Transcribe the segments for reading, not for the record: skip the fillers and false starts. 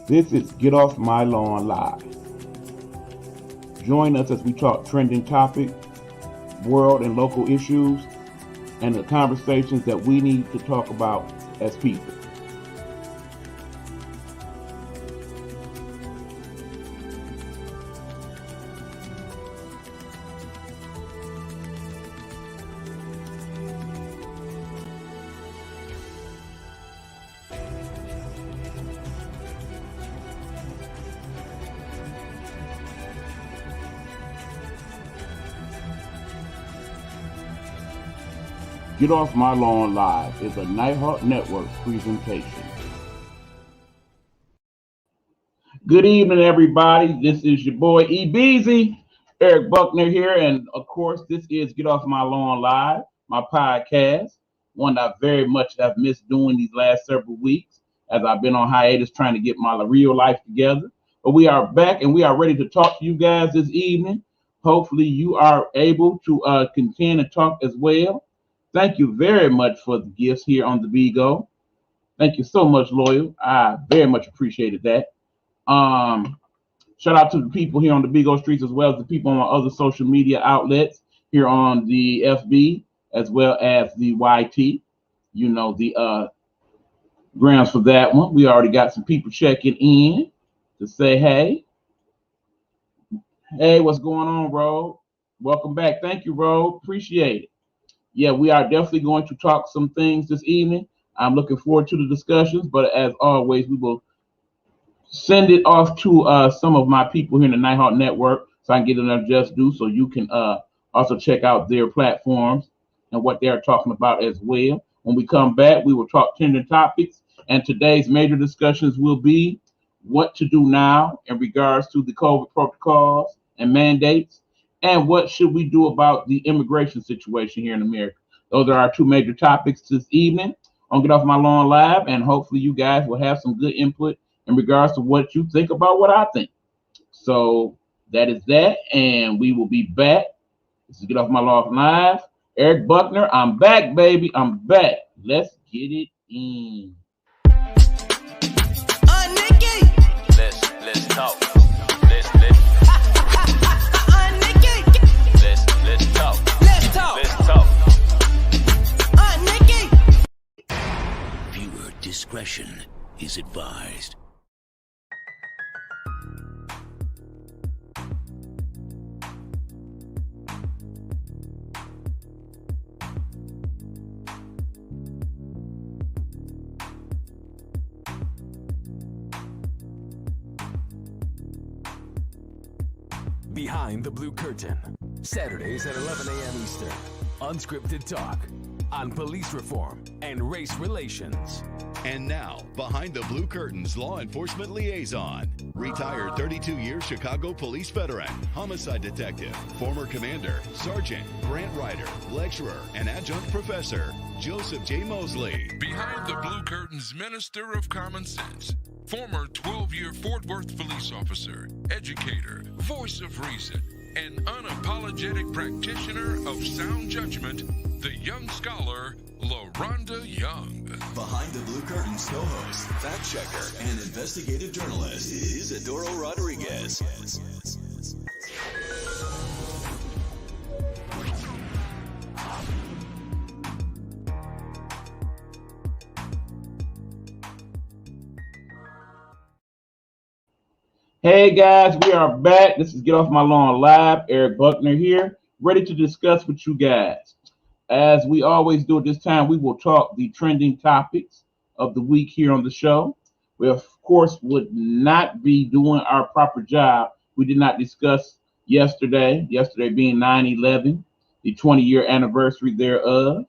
This is Get Off My Lawn Live. Join us as we talk trending topics, world and local issues, and the conversations that we need to talk about as people. Get Off My Lawn Live is a Nighthawk Network presentation. Good evening, everybody. This is your boy E. Beasy, Eric Buckner here, and of course, this is Get Off My Lawn Live, my podcast, one that I very much have missed doing these last several weeks as I've been on hiatus trying to get my real life together. But we are back and we are ready to talk to you guys this evening. Hopefully, you are able to contend and talk as well. Thank you very much for the gifts here on the Vigo. Thank you so much, Loyal. I very much appreciated that. Shout out to the people here on the Vigo streets as well as the people on my other social media outlets here on the FB as well as the YT. You know, the grounds for that one. We already got some people checking in to say, hey. Hey, what's going on, Ro? Welcome back. Thank you, Ro. Appreciate it. Yeah, we are definitely going to talk some things this evening. I'm looking forward to the discussions, but as always, we will send it off to some of my people here in the Nighthawk Network so I can get enough just due so you can also check out their platforms and what they're talking about as well. When we come back, we will talk trending topics, and today's major discussions will be what to do now in regards to the COVID protocols and mandates, and what should we do about the immigration situation here in America. Those are our two major topics this evening on Get Off My Lawn Live, and hopefully you guys will have some good input in regards to what you think about what I think. So that is that, and we will be back. This is Get Off My Lawn Live. Eric Buckner, I'm back, baby. I'm back. Let's get it in. Nikki. Let's talk. Let's talk. Nikki. Viewer discretion is advised. Behind the Blue Curtain, Saturdays at 11 a.m. Eastern. Unscripted talk on police reform and race relations. And now, Behind the Blue Curtain's law enforcement liaison, retired 32-year Chicago police veteran, homicide detective, former commander, sergeant, grant writer, lecturer, and adjunct professor, Joseph J. Mosley. Behind the Blue Curtain's minister of common sense, former 12-year Fort Worth police officer, educator, voice of reason, and unapologetic practitioner of sound judgment, the young scholar, LaRonda Young. Behind the Blue Curtain's co-host, fact checker, and investigative journalist, Isidoro Rodriguez. Hey guys, we are back. This is Get Off My Lawn Live. Eric Buckner here, ready to discuss with you guys. As we always do at this time, we will talk the trending topics of the week here on the show. We, of course, would not be doing our proper job. We did not discuss yesterday being 9/11, the 20-year anniversary thereof.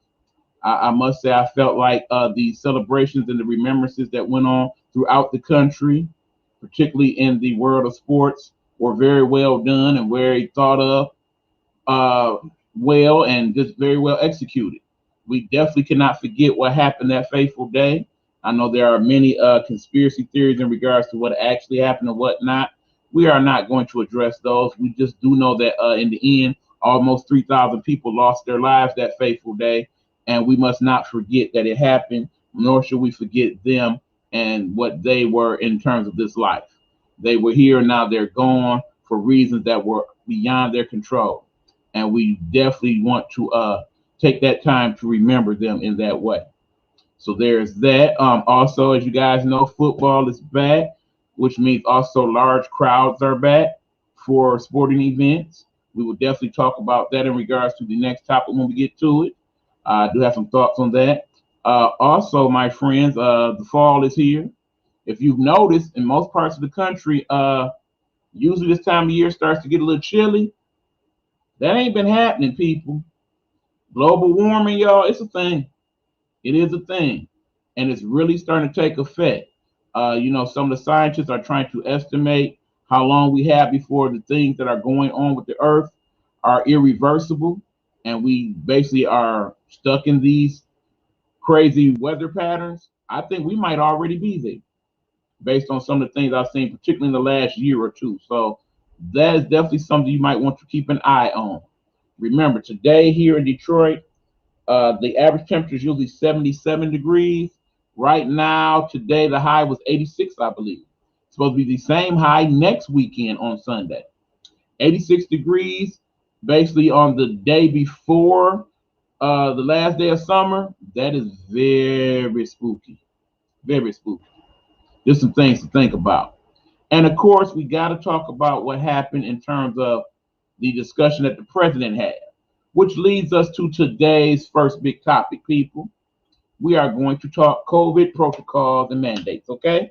I must say I felt like the celebrations and the remembrances that went on throughout the country, particularly in the world of sports, were very well done and very thought of, well, and just very well executed. We definitely cannot forget what happened that fateful day. I know there are many conspiracy theories in regards to what actually happened and what not. We are not going to address those. We just do know that in the end, almost 3,000 people lost their lives that fateful day, and we must not forget that it happened, nor should we forget them and what they were in terms of this life. They were here, now they're gone for reasons that were beyond their control. And we definitely want to take that time to remember them in that way. So there's that. Also, as you guys know, football is back, which means also large crowds are back for sporting events. We will definitely talk about that in regards to the next topic when we get to it. I do have some thoughts on that. Also, my friends, the fall is here. If you've noticed, in most parts of the country, usually this time of year starts to get a little chilly. That ain't been happening, people. Global warming, y'all, it's a thing. It is a thing, and it's really starting to take effect. Some of the scientists are trying to estimate how long we have before the things that are going on with the Earth are irreversible, and we basically are stuck in these crazy weather patterns. I think we might already be there based on some of the things I've seen, particularly in the last year or two. So that is definitely something you might want to keep an eye on. Remember, today here in Detroit, the average temperature is usually 77 degrees. Right now, today, the high was 86, I believe. It's supposed to be the same high next weekend on Sunday. 86 degrees, basically on the day before the last day of summer. That is very spooky. Very spooky. There's some things to think about. And of course, we got to talk about what happened in terms of the discussion that the president had, which leads us to today's first big topic, people. We are going to talk COVID protocols and mandates, okay?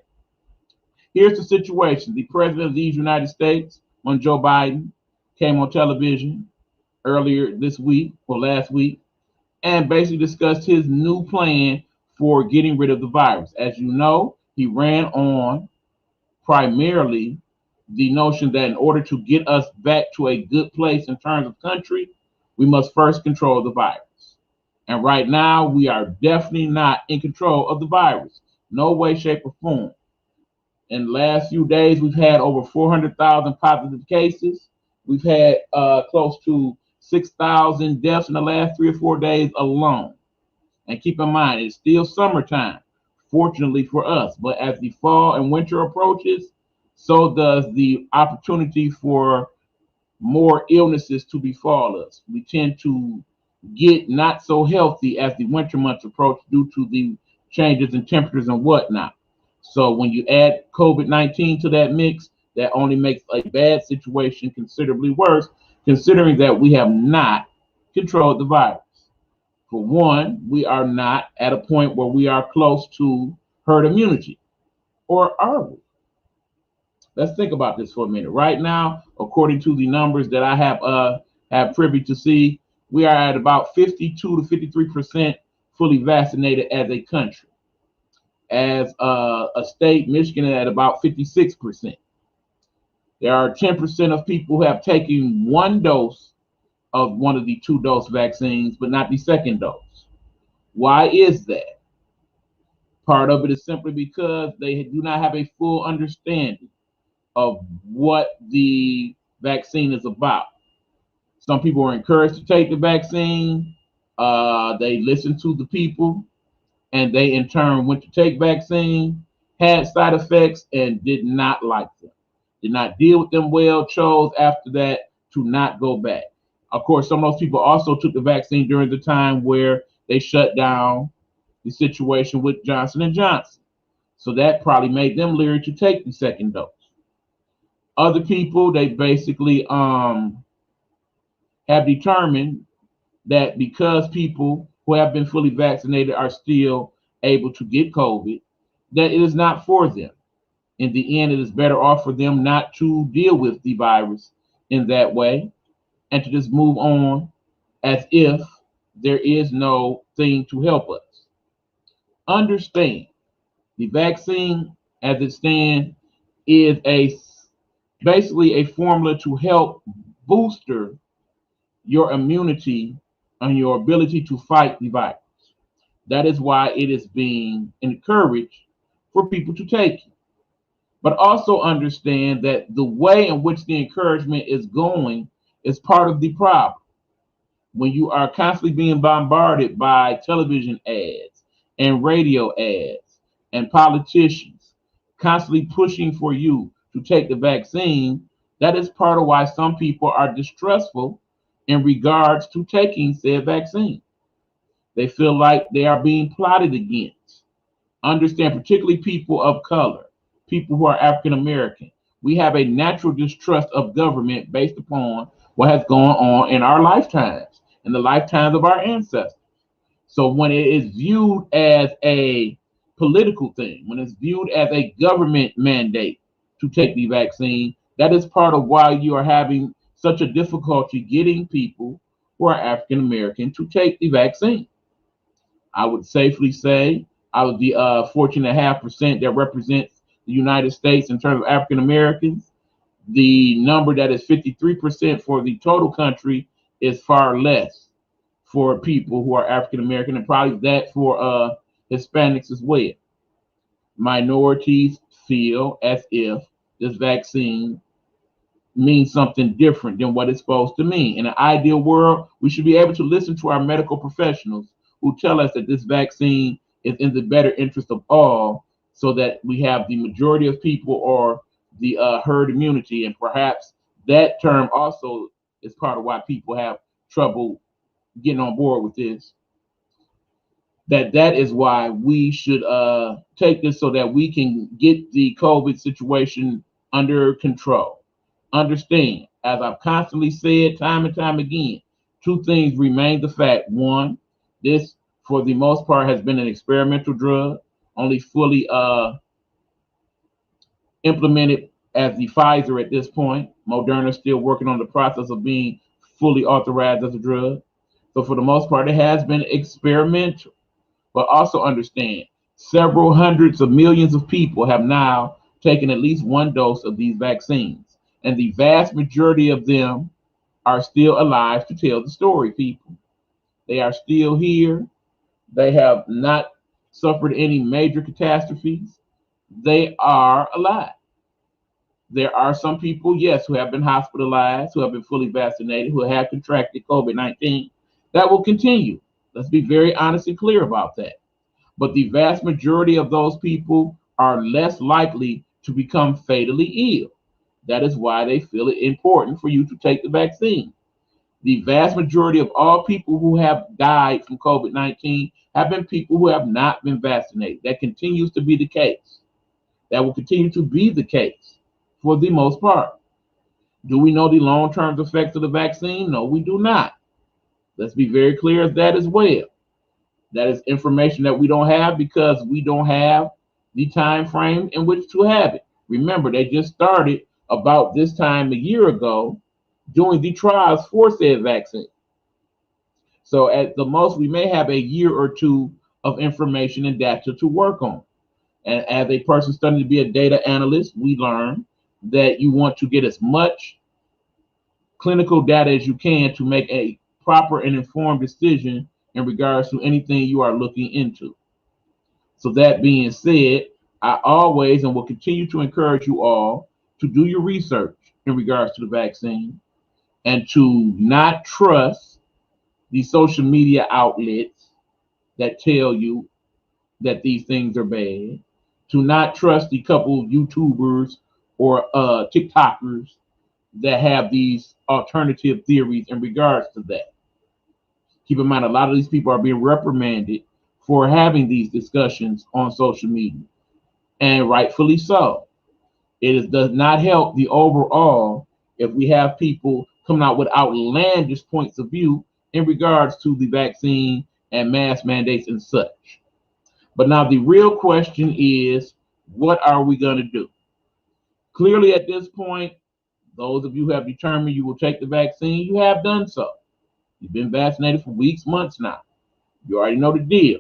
Here's the situation. The president of these United States, when Joe Biden, came on television earlier this week or last week and basically discussed his new plan for getting rid of the virus. As you know, he ran on primarily the notion that in order to get us back to a good place in terms of country, we must first control the virus. And right now, we are definitely not in control of the virus. No way, shape, or form. In the last few days, we've had over 400,000 positive cases. We've had close to 6,000 deaths in the last 3 or 4 days alone. And keep in mind, it's still summertime, fortunately for us. But as the fall and winter approaches, so does the opportunity for more illnesses to befall us. We tend to get not so healthy as the winter months approach due to the changes in temperatures and whatnot. So when you add COVID-19 to that mix, that only makes a bad situation considerably worse, considering that we have not controlled the virus. For one, we are not at a point where we are close to herd immunity. Or are we? Let's think about this for a minute. Right now, according to the numbers that I have privy to see, we are at about 52 to 53% fully vaccinated as a country. As a state, Michigan is at about 56%. There are 10% of people who have taken one dose of one of the 2-dose vaccines, but not the second dose. Why is that? Part of it is simply because they do not have a full understanding of what the vaccine is about. Some people are encouraged to take the vaccine. They listened to the people, and they in turn went to take vaccine, had side effects, and did not like them. Did not deal with them well, chose after that to not go back. Of course, some of those people also took the vaccine during the time where they shut down the situation with Johnson & Johnson. So that probably made them leery to take the second dose. Other people, they basically have determined that because people who have been fully vaccinated are still able to get COVID, that it is not for them. In the end, it is better off for them not to deal with the virus in that way and to just move on as if there is no thing to help us. Understand, the vaccine as it stands is basically a formula to help booster your immunity and your ability to fight the virus. That is why it is being encouraged for people to take it. But also understand that the way in which the encouragement is going is part of the problem. When you are constantly being bombarded by television ads and radio ads and politicians constantly pushing for you to take the vaccine, that is part of why some people are distrustful in regards to taking said vaccine. They feel like they are being plotted against. Understand, particularly people of color, people who are African American. We have a natural distrust of government based upon what has gone on in our lifetimes, in the lifetimes of our ancestors. So when it is viewed as a political thing, when it's viewed as a government mandate to take the vaccine, that is part of why you are having such a difficulty getting people who are African American to take the vaccine. I would safely say out of the 14.5% that represents the United States in terms of African Americans, the number that is 53% for the total country is far less for people who are African American, and probably that for Hispanics as well. Minorities feel as if this vaccine means something different than what it's supposed to mean. In an ideal world, we should be able to listen to our medical professionals who tell us that this vaccine is in the better interest of all, so that we have the majority of people or the herd immunity. And perhaps that term also is part of why people have trouble getting on board with this. That is why we should take this so that we can get the COVID situation under control. Understand, as I've constantly said time and time again, two things remain the fact. One, this for the most part has been an experimental drug, only fully implemented as the Pfizer at this point. Moderna is still working on the process of being fully authorized as a drug. So for the most part, it has been experimental. But also understand, several hundreds of millions of people have now taken at least one dose of these vaccines. And the vast majority of them are still alive to tell the story, people. They are still here. They have not suffered any major catastrophes. They are alive. There are some people, yes, who have been hospitalized, who have been fully vaccinated, who have contracted COVID-19. That will continue. Let's be very honest and clear about that. But the vast majority of those people are less likely to become fatally ill. That is why they feel it important for you to take the vaccine. The vast majority of all people who have died from COVID-19 have been people who have not been vaccinated. That continues to be the case. That will continue to be the case for the most part. Do we know the long-term effects of the vaccine? No, we do not. Let's be very clear of that as well. That is information that we don't have because we don't have the time frame in which to have it. Remember, they just started about this time a year ago doing the trials for said vaccine. So at the most, we may have a year or two of information and data to work on. And as a person studying to be a data analyst, we learn that you want to get as much clinical data as you can to make a proper and informed decision in regards to anything you are looking into. So that being said, I always and will continue to encourage you all to do your research in regards to the vaccine and to not trust the social media outlets that tell you that these things are bad, to not trust the couple of YouTubers or TikTokers that have these alternative theories in regards to that. Keep in mind, a lot of these people are being reprimanded for having these discussions on social media, and rightfully so. Does not help the overall if we have people coming out with outlandish points of view in regards to the vaccine and mask mandates and such. But now the real question is, what are we going to do? Clearly at this point, those of you who have determined you will take the vaccine, you have done so. You've been vaccinated for weeks, months now. You already know the deal.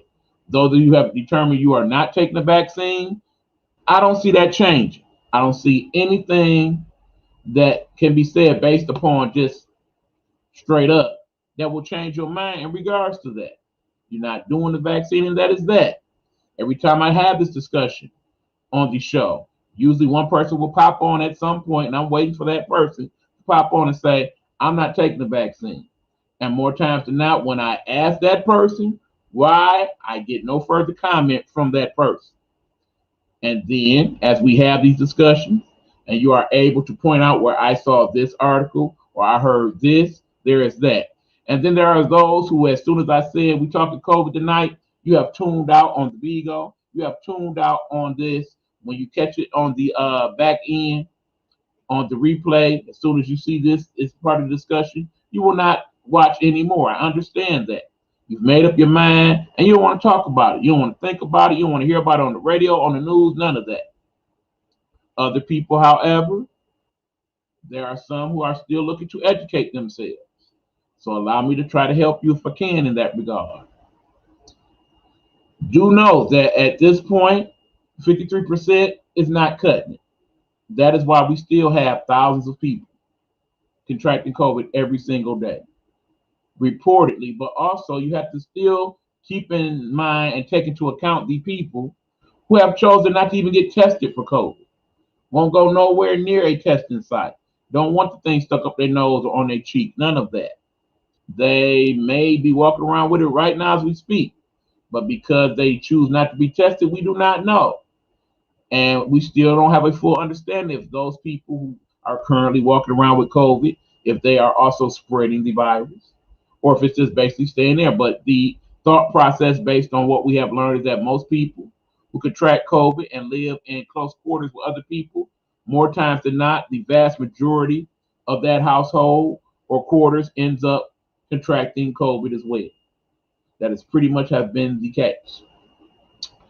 Those of you who have determined you are not taking the vaccine, I don't see that changing. I don't see anything that can be said based upon just straight up that will change your mind in regards to that. You're not doing the vaccine, and that is that. Every time I have this discussion on the show, usually one person will pop on at some point, and I'm waiting for that person to pop on and say, I'm not taking the vaccine. And more times than not, when I ask that person why, I get no further comment from that person. And then as we have these discussions and you are able to point out where I saw this article or I heard this, there is that. And then there are those who, as soon as I said we talked COVID tonight, you have tuned out on the Vigo, you have tuned out on this. When you catch it on the back end, on the replay, as soon as you see this is part of the discussion, you will not watch anymore. I understand that. You've made up your mind and you don't want to talk about it. You don't want to think about it. You don't want to hear about it on the radio, on the news, none of that. Other people, however, there are some who are still looking to educate themselves. So allow me to try to help you if I can in that regard. Do know that at this point, 53% is not cutting it. That is why we still have thousands of people contracting COVID every single day, reportedly. But also, you have to still keep in mind and take into account the people who have chosen not to even get tested for COVID. Won't go nowhere near a testing site. Don't want the thing stuck up their nose or on their cheek. None of that. They may be walking around with it right now as we speak, but because they choose not to be tested, we do not know. And we still don't have a full understanding if those people who are currently walking around with COVID, if they are also spreading the virus, or if it's just basically staying there. But the thought process based on what we have learned is that most people who contract COVID and live in close quarters with other people, more times than not, the vast majority of that household or quarters ends up contracting COVID as well. That is pretty much have been the case.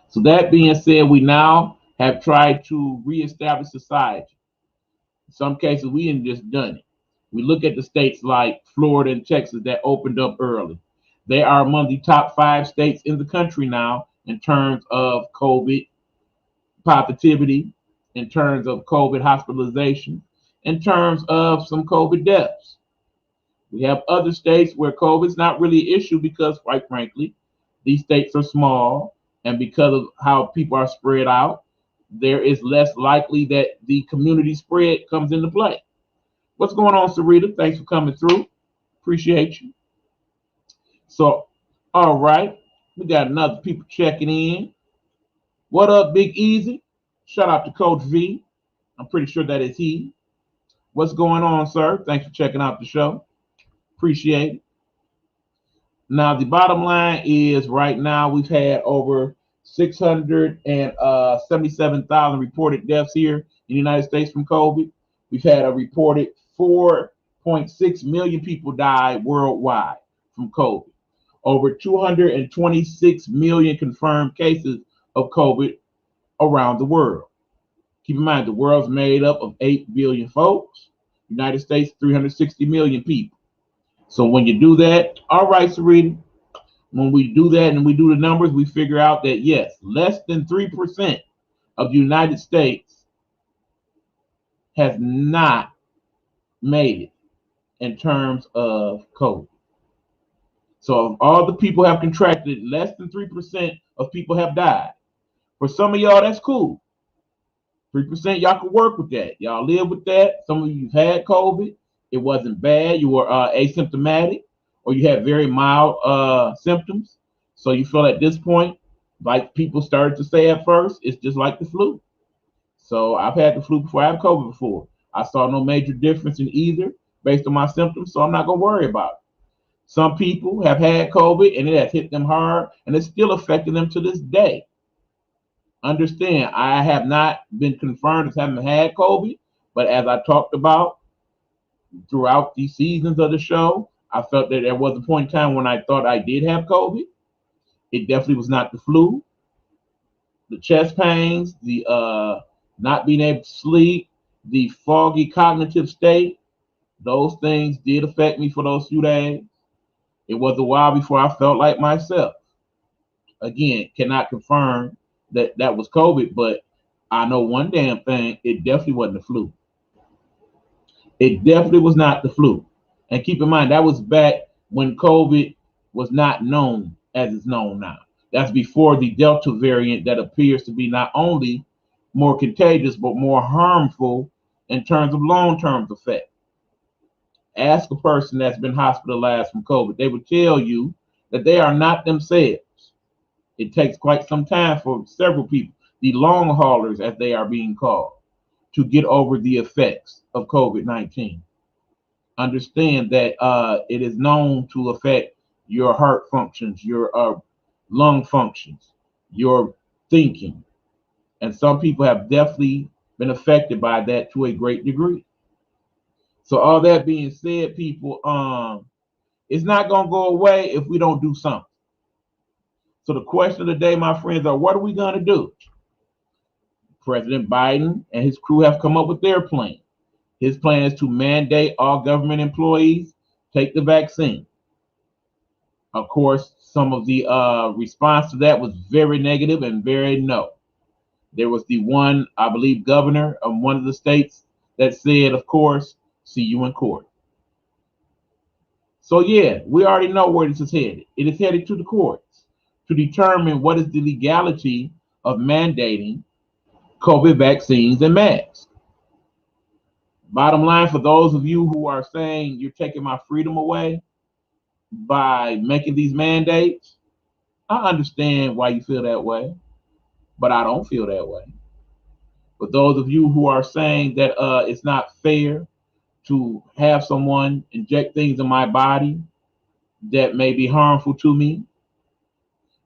So that being said, we now have tried to reestablish society. In some cases, we ain't just done it. We look at the states like Florida and Texas that opened up early. They are among the top 5 states in the country now in terms of COVID positivity, in terms of COVID hospitalization, in terms of some COVID deaths. We have other states where COVID is not really an issue because, quite frankly, these states are small, and because of how people are spread out, there is less likely that the community spread comes into play. What's going on, Sarita? Thanks for coming through. Appreciate you. So, all right, we got another people checking in. What up, Big Easy? Shout out to Coach V. I'm pretty sure that is he. What's going on, sir? Thanks for checking out the show. Appreciate it. Now, the bottom line is right now we've had over 677,000 reported deaths here in the United States from COVID. We've had a reported 4.6 million people die worldwide from COVID. Over 226 million confirmed cases of COVID around the world. Keep in mind, the world's made up of 8 billion folks. United States, 360 million people. So when you do that, all right, Sarita, when we do that and we do the numbers, we figure out that, yes, less than 3% of the United States has not made it in terms of COVID. So if all the people have contracted, less than 3% of people have died. For some of y'all, that's cool. 3%, y'all can work with that. Y'all live with that. Some of you had COVID. It wasn't bad. You were asymptomatic, or you had very mild symptoms. So you feel at this point, like people started to say at first, it's just like the flu. So I've had the flu before. I have COVID before. I saw no major difference in either based on my symptoms, so I'm not going to worry about it. Some people have had COVID, and it has hit them hard, and it's still affecting them to this day. Understand, I have not been confirmed as having had COVID, but as I talked about throughout the seasons of the show, I felt that there was a point in time when I thought I did have COVID. It definitely was not the flu. The chest pains, the not being able to sleep, the foggy cognitive state, those things did affect me for those few days. It was a while before I felt like myself. Again, cannot confirm that that was COVID, but I know one damn thing, it definitely wasn't the flu. It definitely was not the flu. And keep in mind, that was back when COVID was not known as it's known now. That's before the Delta variant that appears to be not only more contagious, but more harmful in terms of long-term effect. Ask a person that's been hospitalized from COVID. They would tell you that they are not themselves. It takes quite some time for several people. the long haulers, as they are being called, to get over the effects of COVID-19. Understand that it is known to affect your heart functions, your lung functions, your thinking. And some people have definitely been affected by that to a great degree. So all that being said, people, it's not going to go away if we don't do something. So the question of the day, my friends, are what are we going to do? President Biden and his crew have come up with their plan. His plan is to mandate all government employees take the vaccine. Of course, some of the response to that was very negative and very no. There was the one, I believe, governor of one of the states that said, of course, see you in court. So yeah, we already know where this is headed. It is headed to the courts to determine what is the legality of mandating COVID vaccines and masks. Bottom line, for those of you who are saying you're taking my freedom away by making these mandates, I understand why you feel that way, but I don't feel that way. For those of you who are saying that it's not fair to have someone inject things in my body that may be harmful to me,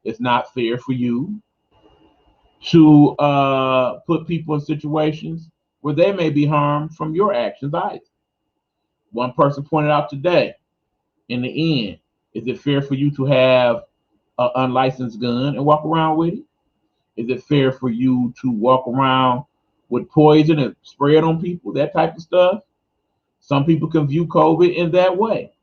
it's not fair for you to put people in situations where they may be harmed from your actions either. One person pointed out today, in the end, is it fair for you to have an unlicensed gun and walk around with it? Is it fair for you to walk around with poison and spray it on people, that type of stuff? Some people can view COVID in that way.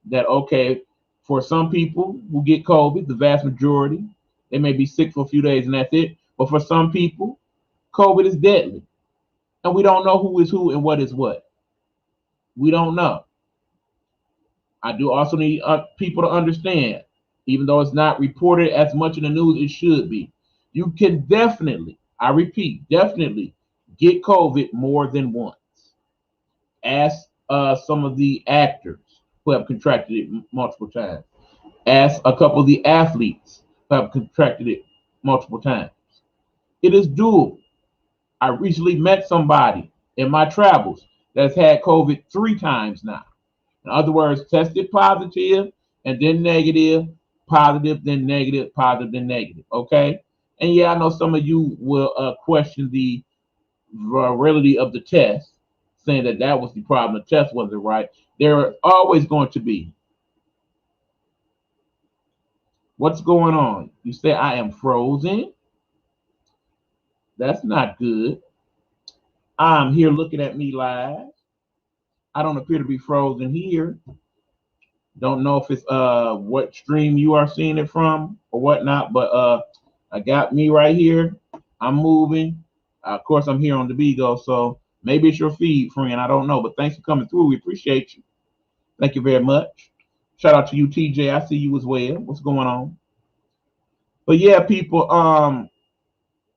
That, okay, for some people who get COVID, the vast majority, they may be sick for a few days and that's it. But for some people, COVID is deadly. And we don't know who is who and what is what. We don't know. I do also need people to understand, even though it's not reported as much in the news, it should be. You can definitely, I repeat, definitely get COVID more than once. Ask some of the actors who have contracted it multiple times. Ask a couple of the athletes who have contracted it multiple times. It is doable. I recently met somebody in my travels that's had COVID 3 times now. In other words, tested positive and then negative, positive, then negative, positive, then negative. Okay? And yeah, I know some of you will question the validity of the test, saying that that was the problem. The test wasn't right. There are always going to be. What's going on? You say I am frozen. That's not good. I'm here looking at me live. I don't appear to be frozen here. Don't know if it's what stream you are seeing it from or whatnot, but I got me right here. I'm moving. Of course, I'm here on the Bigo, so maybe it's your feed, friend. I don't know, but thanks for coming through. We appreciate you. Thank you very much. Shout out to you, TJ. I see you as well. What's going on? But yeah, people,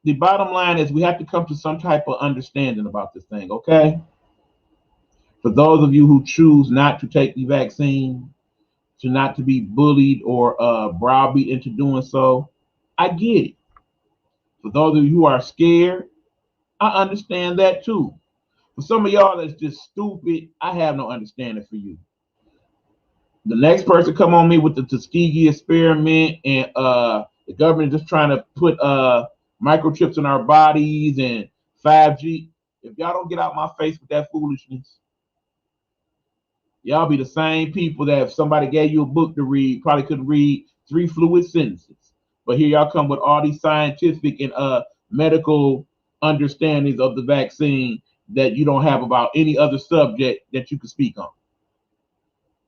the bottom line is we have to come to some type of understanding about this thing, okay? For those of you who choose not to take the vaccine, to not to be bullied or browbeat into doing so, I get it. For those of you who are scared, I understand that too. For some of y'all that's just stupid, I have no understanding for you. The next person come on me with the Tuskegee experiment and the government just trying to put microchips in our bodies and 5G. If y'all don't get out my face with that foolishness, y'all be the same people that if somebody gave you a book to read, probably couldn't read 3 fluid sentences. But here y'all come with all these scientific and medical understandings of the vaccine that you don't have about any other subject that you can speak on.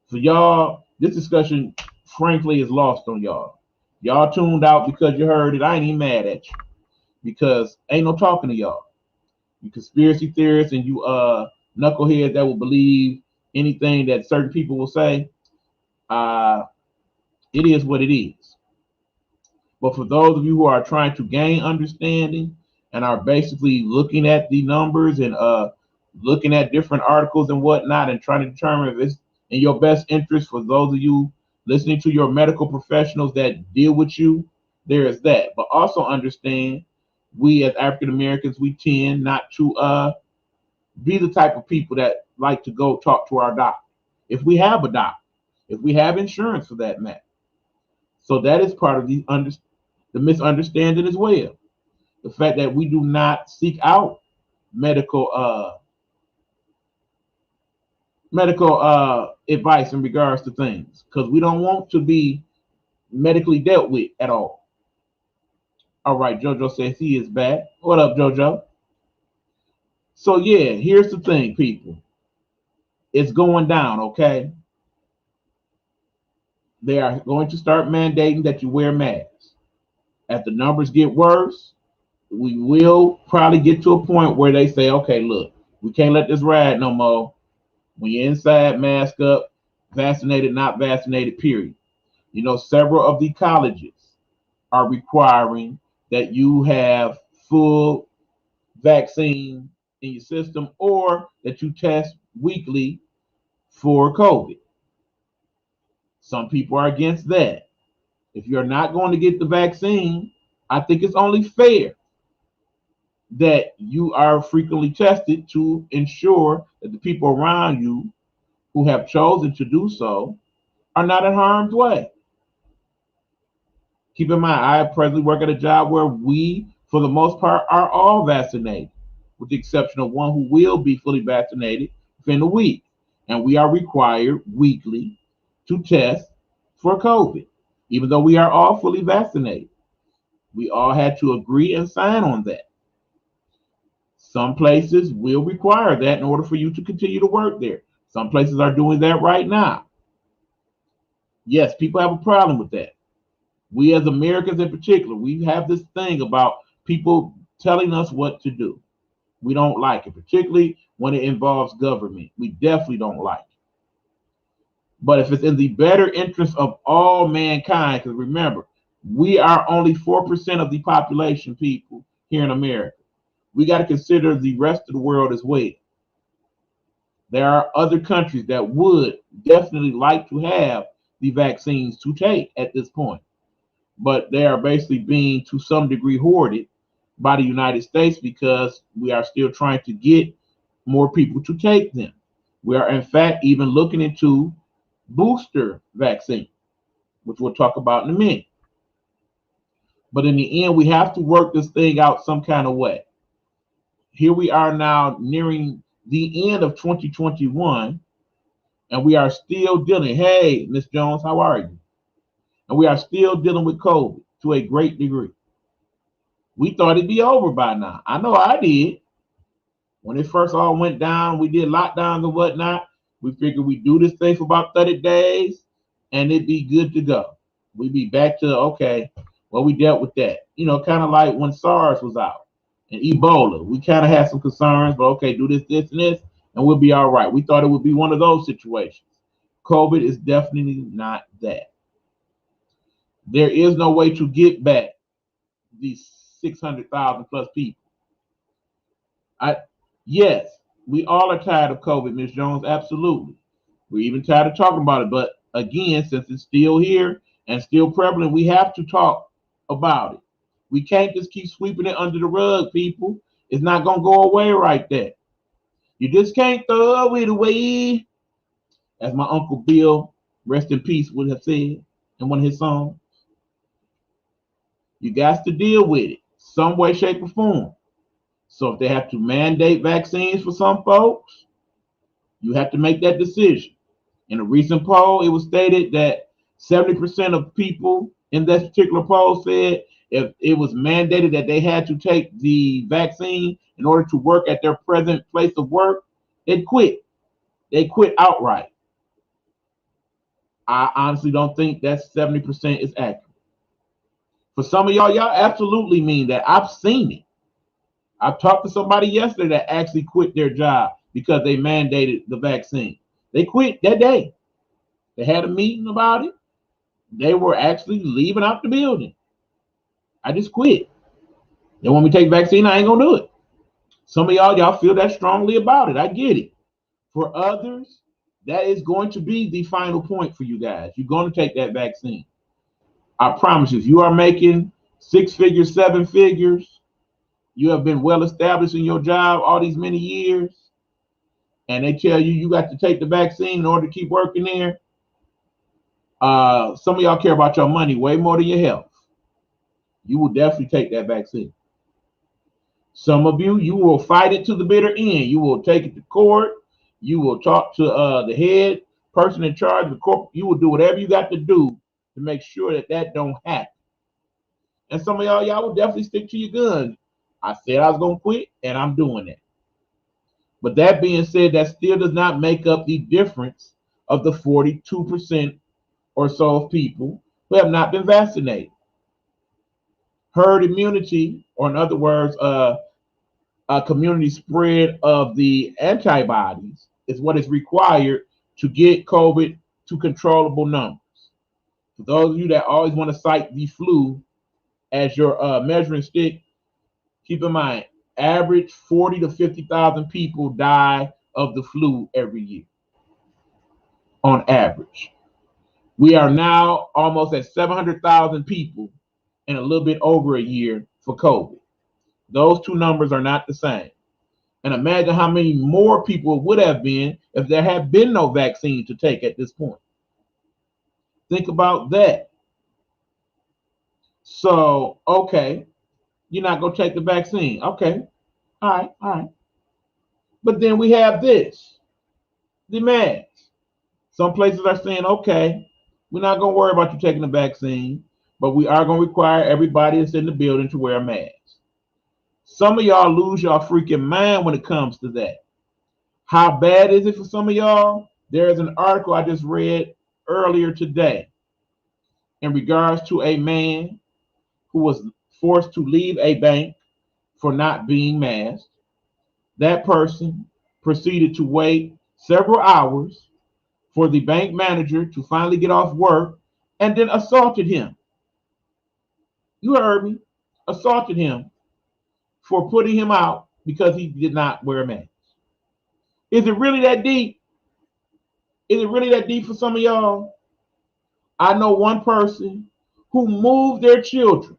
So y'all, this discussion, frankly, is lost on y'all. Y'all tuned out because you heard it. I ain't even mad at you because ain't no talking to y'all. You conspiracy theorists and you knuckleheads that will believe anything that certain people will say. It is what it is. But for those of you who are trying to gain understanding and are basically looking at the numbers and looking at different articles and whatnot and trying to determine if it's in your best interest, for those of you listening to your medical professionals that deal with you, there is that. But also understand we as African Americans, we tend not to be the type of people that like to go talk to our doctor. If we have a doctor, if we have insurance for that matter. So that is part of the misunderstanding as well. The fact that we do not seek out medical advice in regards to things because we don't want to be medically dealt with at all. All right, JoJo says he is back. What up, JoJo? So yeah, here's the thing, people. It's going down, okay? They are going to start mandating that you wear masks. As the numbers get worse, we will probably get to a point where they say, okay, look, we can't let this ride no more. When you're inside, mask up, vaccinated, not vaccinated, period. You know, several of the colleges are requiring that you have full vaccine in your system or that you test weekly for COVID. Some people are against that. If you're not going to get the vaccine, I think it's only fair that you are frequently tested to ensure that the people around you who have chosen to do so are not in harm's way. Keep in mind, I presently work at a job where we, for the most part, are all vaccinated, with the exception of one who will be fully vaccinated within a week. And we are required weekly to test for COVID, even though we are all fully vaccinated. We all had to agree and sign on that. Some places will require that in order for you to continue to work there. Some places are doing that right now. Yes, people have a problem with that. We as Americans in particular, we have this thing about people telling us what to do. We don't like it, particularly when it involves government. We definitely don't like it. But if it's in the better interest of all mankind, because remember, we are only 4% of the population, people, here in America. We got to consider the rest of the world as well. There are other countries that would definitely like to have the vaccines to take at this point, but they are basically being to some degree hoarded by the United States because we are still trying to get more people to take them. We are in fact even looking into booster vaccine, which we'll talk about in a minute. But in the end, we have to work this thing out some kind of way. Here we are now nearing the end of 2021, and we are still dealing. Hey, Miss Jones, how are you? And we are still dealing with COVID to a great degree. We thought it'd be over by now. I know I did. When it first all went down, we did lockdowns and whatnot. We figured we'd do this thing for about 30 days and it'd be good to go. We'd be back to, okay, well, we dealt with that. You know, kind of like when SARS was out and Ebola. We kind of had some concerns, but okay, do this, this, and this, and we'll be all right. We thought it would be one of those situations. COVID is definitely not that. There is no way to get back these 600,000 plus people. Yes, we all are tired of COVID, Ms. Jones, absolutely. We're even tired of talking about it. But again, since it's still here and still prevalent, we have to talk about it. We can't just keep sweeping it under the rug, people. It's not going to go away right there. You just can't throw it away. As my Uncle Bill, rest in peace, would have said in one of his songs. You got to deal with it some way, shape, or form. So if they have to mandate vaccines for some folks, you have to make that decision. In a recent poll, it was stated that 70% of people in that particular poll said if it was mandated that they had to take the vaccine in order to work at their present place of work, they'd quit. They quit outright. I honestly don't think that 70% is accurate. For some of y'all absolutely mean that. I've seen it. I talked to somebody yesterday that actually quit their job because they mandated the vaccine. They quit that day. They had a meeting about it. They were actually leaving out the building. I just quit. They want me to take vaccine, I ain't gonna do it. Some of y'all feel that strongly about it. I get it. For others, that is going to be the final point for you guys. You're going to take that vaccine. I promise you, if you are making 6 figures, 7 figures, you have been well established in your job all these many years, and they tell you you got to take the vaccine in order to keep working there, some of y'all care about your money way more than your health. You will definitely take that vaccine. Some of you, you will fight it to the bitter end. You will take it to court. You will talk to the head person in charge of the corp. You will do whatever you got to do to make sure that that don't happen. And some of y'all will definitely stick to your guns. I said I was going to quit, and I'm doing it. But that being said, that still does not make up the difference of the 42% or so of people who have not been vaccinated. Herd immunity, or in other words, a community spread of the antibodies, is what is required to get COVID to controllable numbers. For those of you that always want to cite the flu as your measuring stick, keep in mind, average 40 to 50,000 people die of the flu every year, on average. We are now almost at 700,000 people in a little bit over a year for COVID. Those two numbers are not the same. And imagine how many more people it would have been if there had been no vaccine to take at this point. Think about that. So, okay, you're not going to take the vaccine. Okay, all right. But then we have this, the mask. Some places are saying, okay, we're not going to worry about you taking the vaccine, but we are going to require everybody that's in the building to wear a mask. Some of y'all lose your freaking mind when it comes to that. How bad is it for some of y'all? There's an article I just read earlier today in regards to a man who was forced to leave a bank for not being masked. That person proceeded to wait several hours for the bank manager to finally get off work and then assaulted him. You heard me. Assaulted him for putting him out because he did not wear a mask. Is it really that deep? Is it really that deep for some of y'all? I know one person who moved their children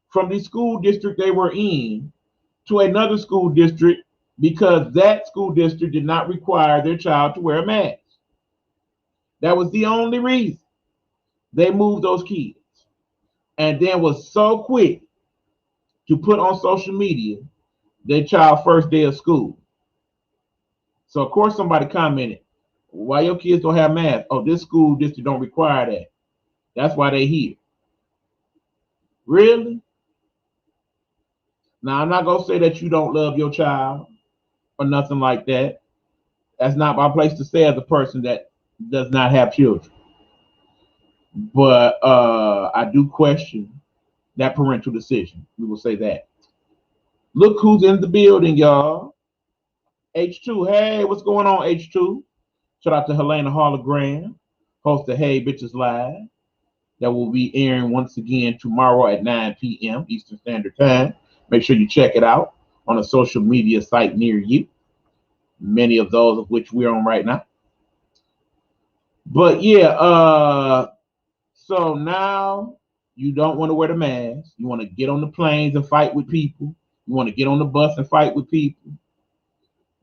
from the school district they were in to another school district because that school district did not require their child to wear a mask. That was the only reason they moved those kids. And then was so quick to put on social media their child first day of school. So of course somebody commented, why your kids don't have masks? Oh, this school district don't require that. That's why they here. Really? Now I'm not gonna say that you don't love your child or nothing like that. That's not my place to say as a person that does not have children. But I do question that parental decision. We will say that. Look who's in the building, y'all. H2. Hey, what's going on, H2? Shout out to Helena Hologram, host of Hey Bitches Live. That will be airing once again tomorrow at 9 p.m. Eastern Standard Time. Make sure you check it out on a social media site near you. Many of those of which we're on right now. But yeah, so now you don't want to wear the mask. You want to get on the planes and fight with people. You want to get on the bus and fight with people.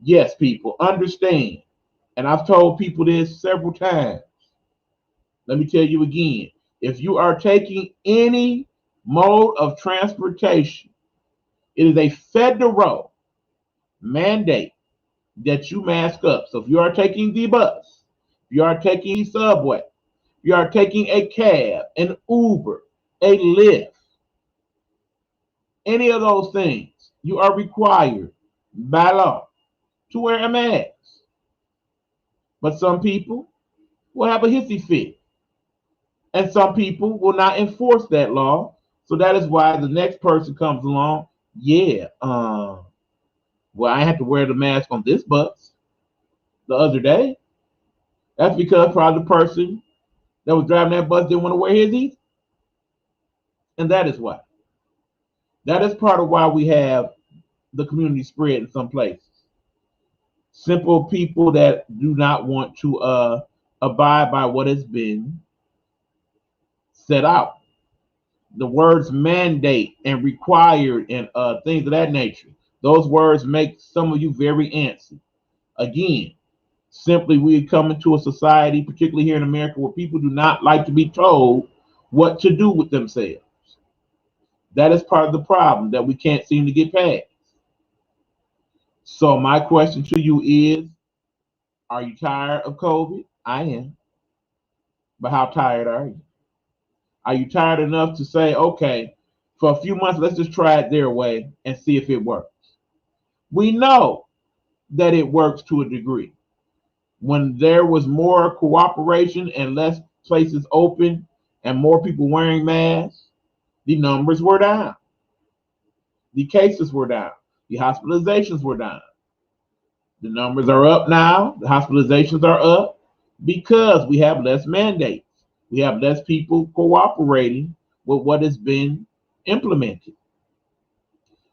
Yes, people, understand. And I've told people this several times. Let me tell you again. If you are taking any mode of transportation, it is a federal mandate that you mask up. So if you are taking the bus, if you are taking the subway, if you are taking a cab, an Uber, a Lyft, any of those things, you are required by law to wear a mask. But some people will have a hissy fit. And some people will not enforce that law. So that is why the next person comes along. Yeah, well, I had to wear the mask on this bus the other day. That's because probably the person that was driving that bus didn't want to wear his either. And that is why. That is part of why we have the community spread in some places. Simple people that do not want to abide by what has been set out. the words mandate and required and things of that nature. Those words make some of you very antsy. Again, simply we come into a society, particularly here in America, where people do not like to be told what to do with themselves. That is part of the problem that we can't seem to get past. So my question to you is, are you tired of COVID? I am. But how tired are you? Are you tired enough to say, okay, for a few months, let's just try it their way and see if it works? We know that it works to a degree. When there was more cooperation and less places open and more people wearing masks, the numbers were down. The cases were down. The hospitalizations were down. The numbers are up now. The hospitalizations are up because we have less mandates. We have less people cooperating with what has been implemented.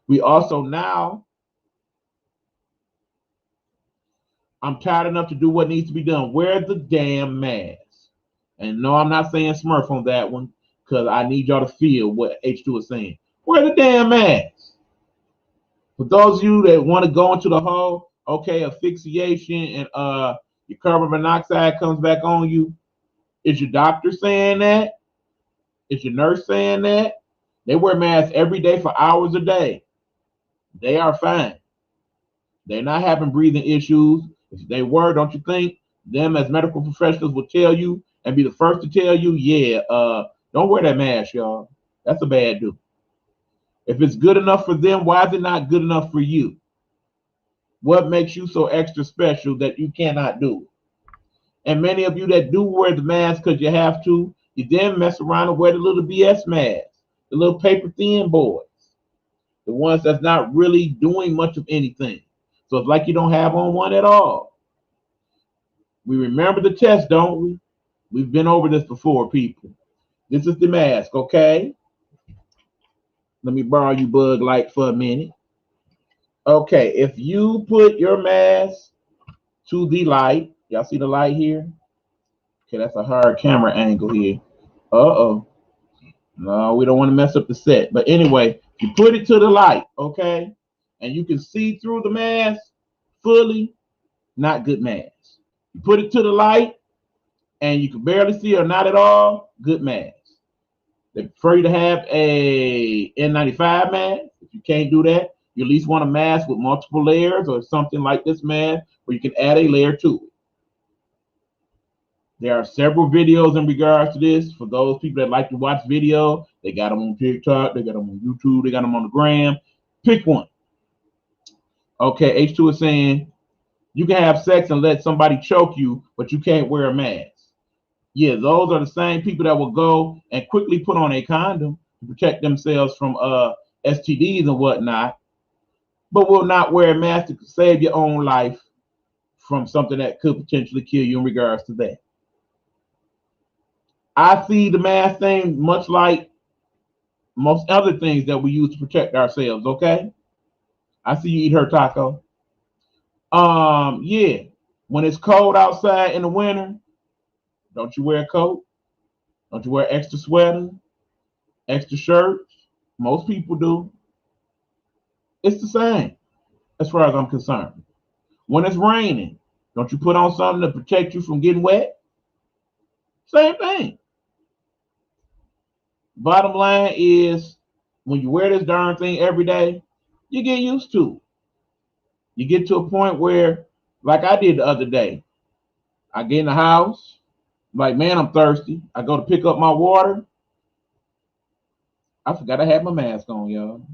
We also now, I'm tired enough to do what needs to be done. Wear the damn mask. And no, I'm not saying Smurf on that one because I need y'all to feel what H2 is saying. Wear the damn mask. For those of you that want to go into the whole, okay, asphyxiation and your carbon monoxide comes back on you, is your doctor saying that? Is your nurse saying that? They wear masks every day for hours a day. They are fine. They're not having breathing issues. If they were, don't you think them as medical professionals will tell you and be the first to tell you, yeah, don't wear that mask, y'all. That's a bad do. If it's good enough for them, why is it not good enough for you? What makes you so extra special that you cannot do it? And many of you that do wear the mask because you have to, you then mess around and wear the little BS masks, the little paper thin boys, the ones that's not really doing much of anything. So it's like you don't have on one at all. We remember the test, don't we? We've been over this before, people. This is the mask, okay? Let me borrow you Bug Light for a minute. Okay, if you put your mask to the light, y'all see the light here? Okay, that's a hard camera angle here. Uh-oh. No, we don't want to mess up the set. But anyway, you put it to the light, okay? And you can see through the mask fully, not good mask. You put it to the light and you can barely see or not at all, good mask. They prefer you to have a N95 mask. If you can't do that, you at least want a mask with multiple layers or something like this mask where you can add a layer to it. There are several videos in regards to this. For those people that like to watch video, they got them on TikTok, they got them on YouTube, they got them on the gram. Pick one. Okay, H2 is saying you can have sex and let somebody choke you, but you can't wear a mask. Yeah, those are the same people that will go and quickly put on a condom to protect themselves from STDs and whatnot, but will not wear a mask to save your own life from something that could potentially kill you in regards to that. I see the mask thing much like most other things that we use to protect ourselves, okay? I see you eat her taco. Yeah, when it's cold outside in the winter, don't you wear a coat? Don't you wear extra sweater, extra shirts? Most people do. It's the same as far as I'm concerned. When it's raining, don't you put on something to protect you from getting wet? Same thing. Bottom line is, when you wear this darn thing every day, you get used to it. You get to a point where, like I did the other day, I get in the house, like, man, I'm thirsty. I go to pick up my water. I forgot I had my mask on, y'all.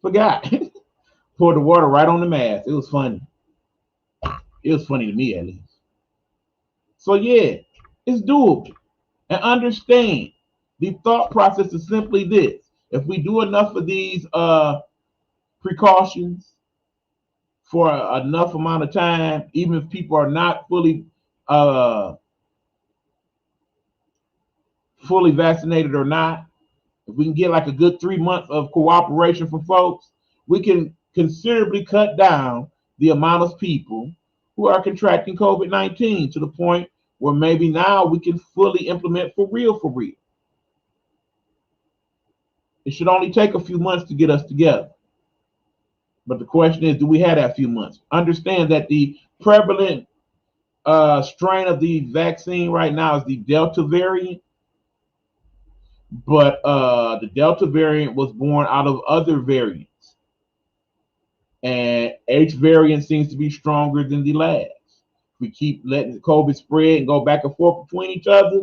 Forgot. Poured the water right on the mask. It was funny. It was funny to me, at least. So, yeah, it's doable. And understand, the thought process is simply this. If we do enough of these precautions for enough amount of time, even if people are not fully vaccinated or not, if we can get like a good 3 months of cooperation from folks, we can considerably cut down the amount of people who are contracting COVID-19 to the point where maybe now we can fully implement for real. It should only take a few months to get us together. But the question is, do we have that few months? Understand that the prevalent strain of the vaccine right now is the Delta variant, but the Delta variant was born out of other variants, and each variant seems to be stronger than the last. We keep letting COVID spread and go back and forth between each other,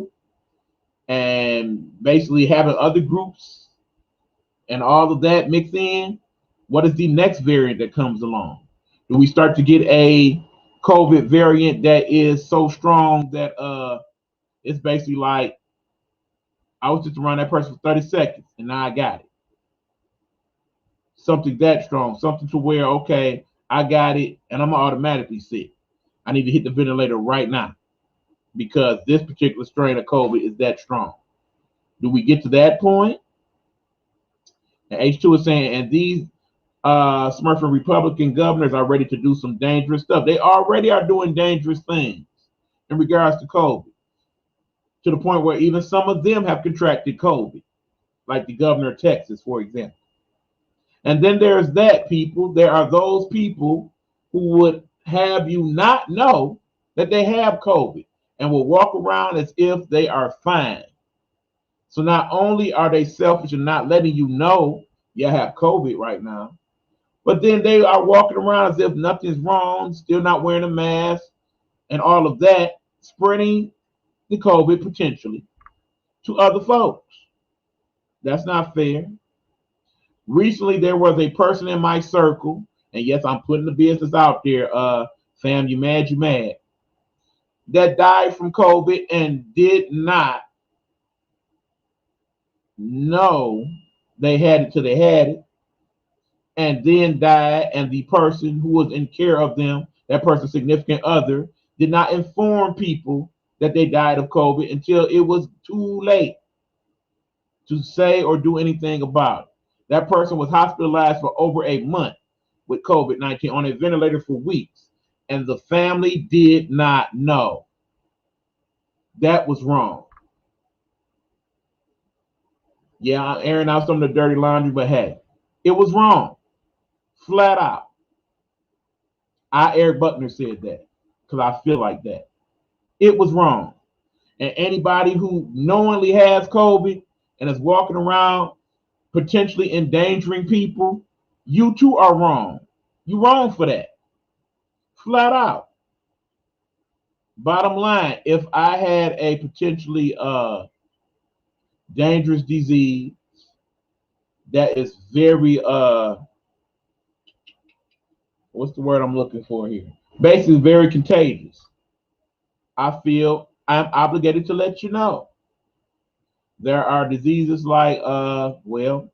and basically having other groups and all of that mixed in. What is the next variant that comes along? Do we start to get a COVID variant that is so strong that it's basically like I was just around that person for 30 seconds and now I got it? Something that strong, something to where, okay, I got it and I'm automatically sick. I need to hit the ventilator right now because this particular strain of COVID is that strong. Do we get to that point? And H2 is saying, and these Smurfing Republican governors are ready to do some dangerous stuff. They already are doing dangerous things in regards to COVID, to the point where even some of them have contracted COVID, like the governor of Texas, for example. And then there's that people. There are those people who would have you not know that they have COVID and will walk around as if they are fine. So not only are they selfish and not letting you know you have COVID right now, but then they are walking around as if nothing's wrong, still not wearing a mask and all of that, spreading the COVID potentially to other folks. That's not fair. Recently, there was a person in my circle, and yes, I'm putting the business out there, fam, you mad, that died from COVID and did not know they had it till they had it, and then died, and the person who was in care of them, that person's significant other, did not inform people that they died of COVID until it was too late to say or do anything about it. That person was hospitalized for over a month with COVID-19 on a ventilator for weeks, and the family did not know. That was wrong. Yeah, I'm airing out some of the dirty laundry, but hey, it was wrong. Flat out. Eric Buckner said that because I feel like that. It was wrong. And anybody who knowingly has COVID and is walking around potentially endangering people, you too are wrong. You're wrong for that. Flat out. Bottom line, if I had a potentially dangerous disease that is very what's the word I'm looking for here? Basically very contagious, I feel I'm obligated to let you know. There are diseases like well,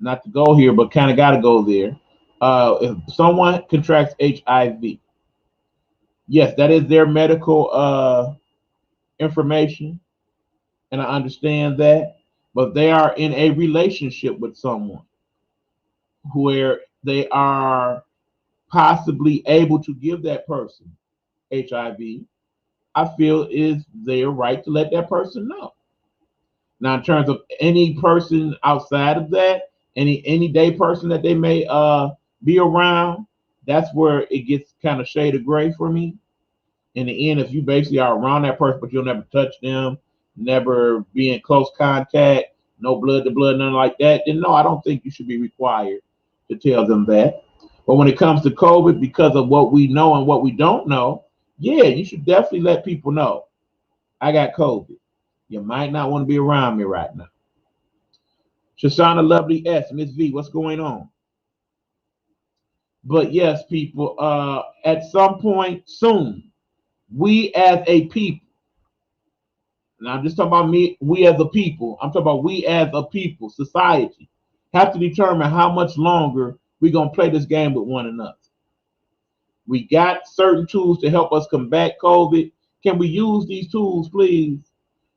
not to go here, but kind of got to go there. If someone contracts HIV, yes, that is their medical information, and I understand that, but they are in a relationship with someone where they are possibly able to give that person HIV. I feel is their right to let that person know. Now, in terms of any person outside of that, any day person that they may be around, that's where it gets kind of shade of gray for me. In the end, if you basically are around that person, but you'll never touch them, never be in close contact, no blood to blood, nothing like that, then no, I don't think you should be required to tell them that. But when it comes to COVID, because of what we know and what we don't know, yeah, you should definitely let people know. I got COVID. You might not want to be around me right now. Shoshana Lovely S, Miss V, what's going on? But yes, people, at some point soon, we as a people, now I'm just talking about me, we as a people, I'm talking about we as a people, society, have to determine how much longer we're going to play this game with one another. We got certain tools to help us combat COVID. Can we use these tools, please,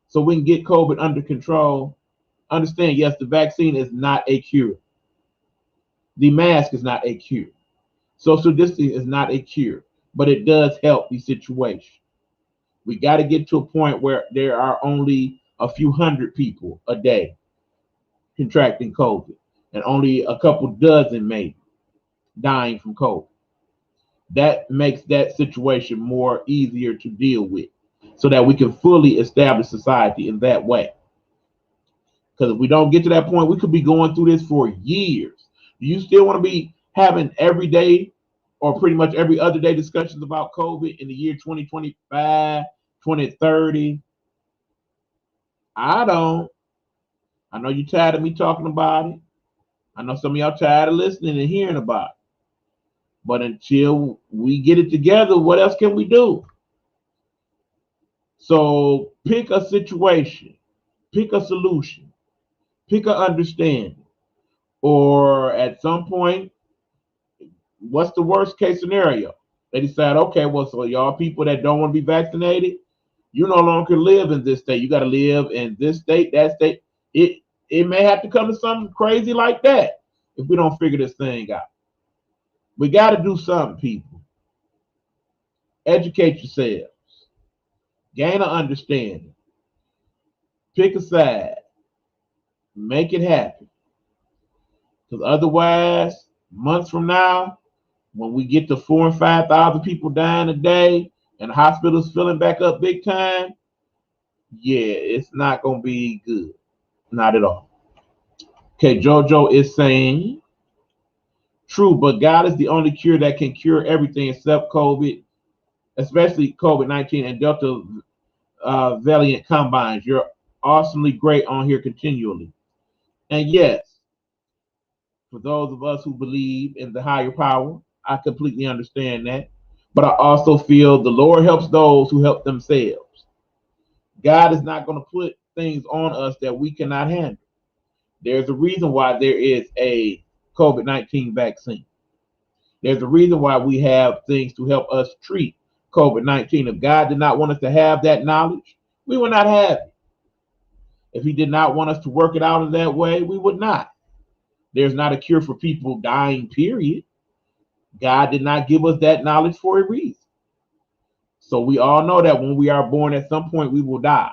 so we can get COVID under control? Understand, yes, the vaccine is not a cure. The mask is not a cure. Social distancing is not a cure, but it does help the situation. We got to get to a point where there are only a few hundred people a day contracting COVID, and only a couple dozen maybe dying from COVID. That makes that situation more easier to deal with so that we can fully establish society in that way. Because if we don't get to that point, we could be going through this for years. Do you still want to be having every day or pretty much every other day discussions about COVID in the year 2025, 2030? I don't. I know you're tired of me talking about it. I know some of y'all tired of listening and hearing about it. But until we get it together, what else can we do? So pick a situation, pick a solution, pick an understanding. Or at some point, what's the worst case scenario? They decide, okay, well, so y'all people that don't want to be vaccinated, you no longer live in this state. You got to live in this state, that state. It may have to come to something crazy like that if we don't figure this thing out. We got to do something, people. Educate yourselves. Gain an understanding. Pick a side. Make it happen. Because otherwise, months from now, when we get to 4,000 and 5,000 people dying a day and hospitals filling back up big time, yeah, it's not going to be good. Not at all. Okay, JoJo is saying, true, but God is the only cure that can cure everything except COVID, especially COVID-19 and Delta variant combines. You're awesomely great on here continually. And yes, for those of us who believe in the higher power, I completely understand that. But I also feel the Lord helps those who help themselves. God is not going to put things on us that we cannot handle. There's a reason why there is a COVID-19 vaccine. There's a reason why we have things to help us treat COVID-19. If God did not want us to have that knowledge, we would not have it. If he did not want us to work it out in that way, we would not. There's not a cure for people dying, period. God did not give us that knowledge for a reason. So we all know that when we are born, at some point we will die.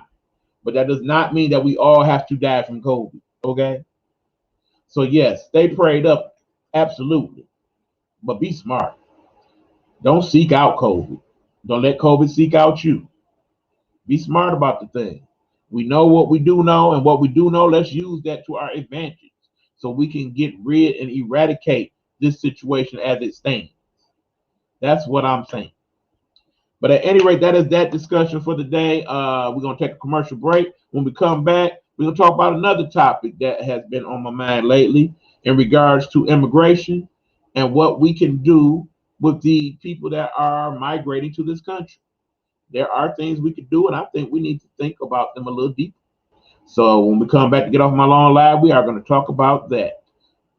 But that does not mean that we all have to die from COVID, okay? So yes, stay prayed up, absolutely. But be smart. Don't seek out COVID. Don't let COVID seek out you. Be smart about the thing. We know what we do know, and what we do know, let's use that to our advantage so we can get rid and eradicate this situation as it stands. That's what I'm saying. But at any rate, that is that discussion for the day. We're going to take a commercial break. When we come back, we're going to talk about another topic that has been on my mind lately in regards to immigration and what we can do with the people that are migrating to this country. There are things we could do, and I think we need to think about them a little deeper. So when we come back to Get Off My Lawn Live, we are going to talk about that.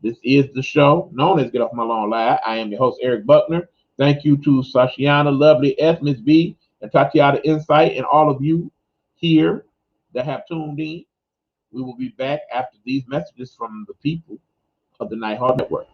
This is the show known as Get Off My Lawn Live. I am your host, Eric Buckner. Thank you to Sashiana, Lovely, S, Miss B, and Tatiana Insight, and all of you here that have tuned in. We will be back after these messages from the people of the Nighthawk Network.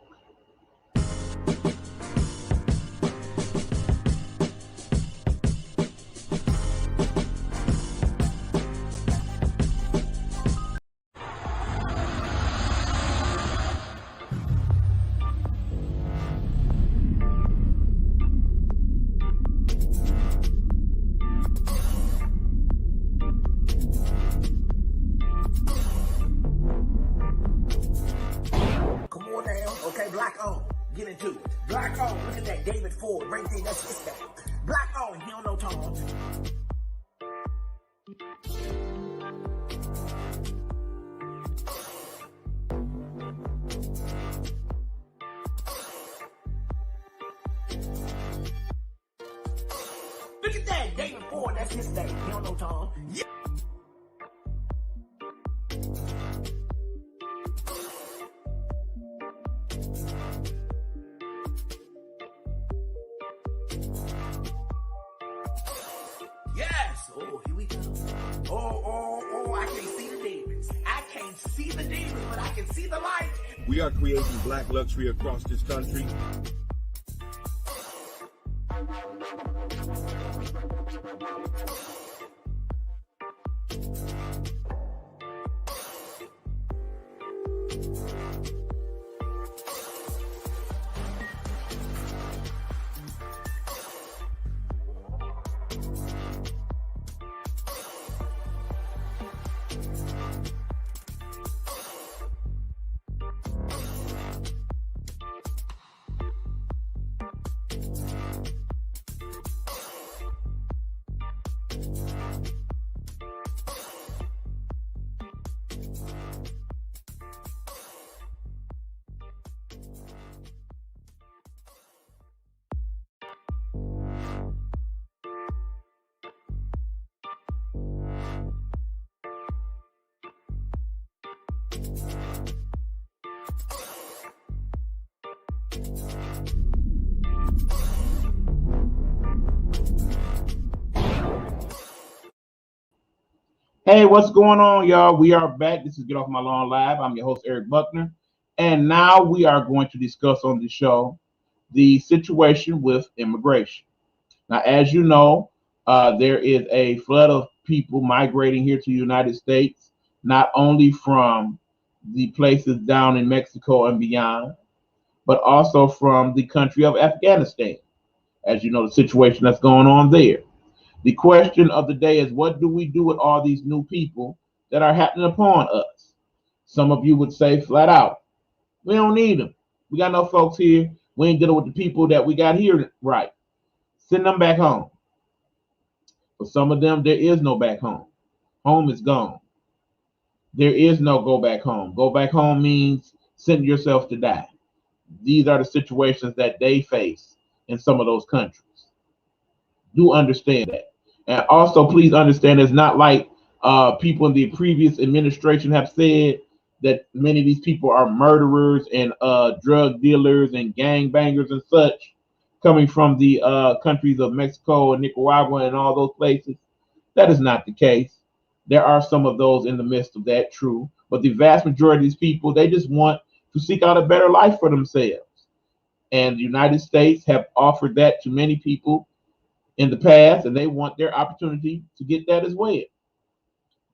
Look at that, David Ford, that's his name. He don't know Tom. Yeah. Yes! Oh, here we go. Oh, I can't see the demons. I can't see the demons, but I can see the light. We are creating black luxury across this country. Hey, what's going on, y'all? We are back. This is Get Off My Lawn Live. I'm your host, Eric Buckner. And now we are going to discuss on the show the situation with immigration. Now, as you know, there is a flood of people migrating here to the United States, not only from the places down in Mexico and beyond, but also from the country of Afghanistan. As you know, the situation that's going on there. The question of the day is, what do we do with all these new people that are happening upon us? Some of you would say flat out, we don't need them. We got enough folks here. We ain't dealing with the people that we got here right. Send them back home. For some of them, there is no back home. Home is gone. There is no go back home. Go back home means send yourself to die. These are the situations that they face in some of those countries. Do understand that. And also, please understand it's not like people in the previous administration have said that many of these people are murderers and drug dealers and gang bangers and such coming from the countries of Mexico and Nicaragua and all those places. That is not the case. There are some of those in the midst of that, true. But the vast majority of these people, they just want to seek out a better life for themselves. And the United States have offered that to many people in the past, and they want their opportunity to get that as well.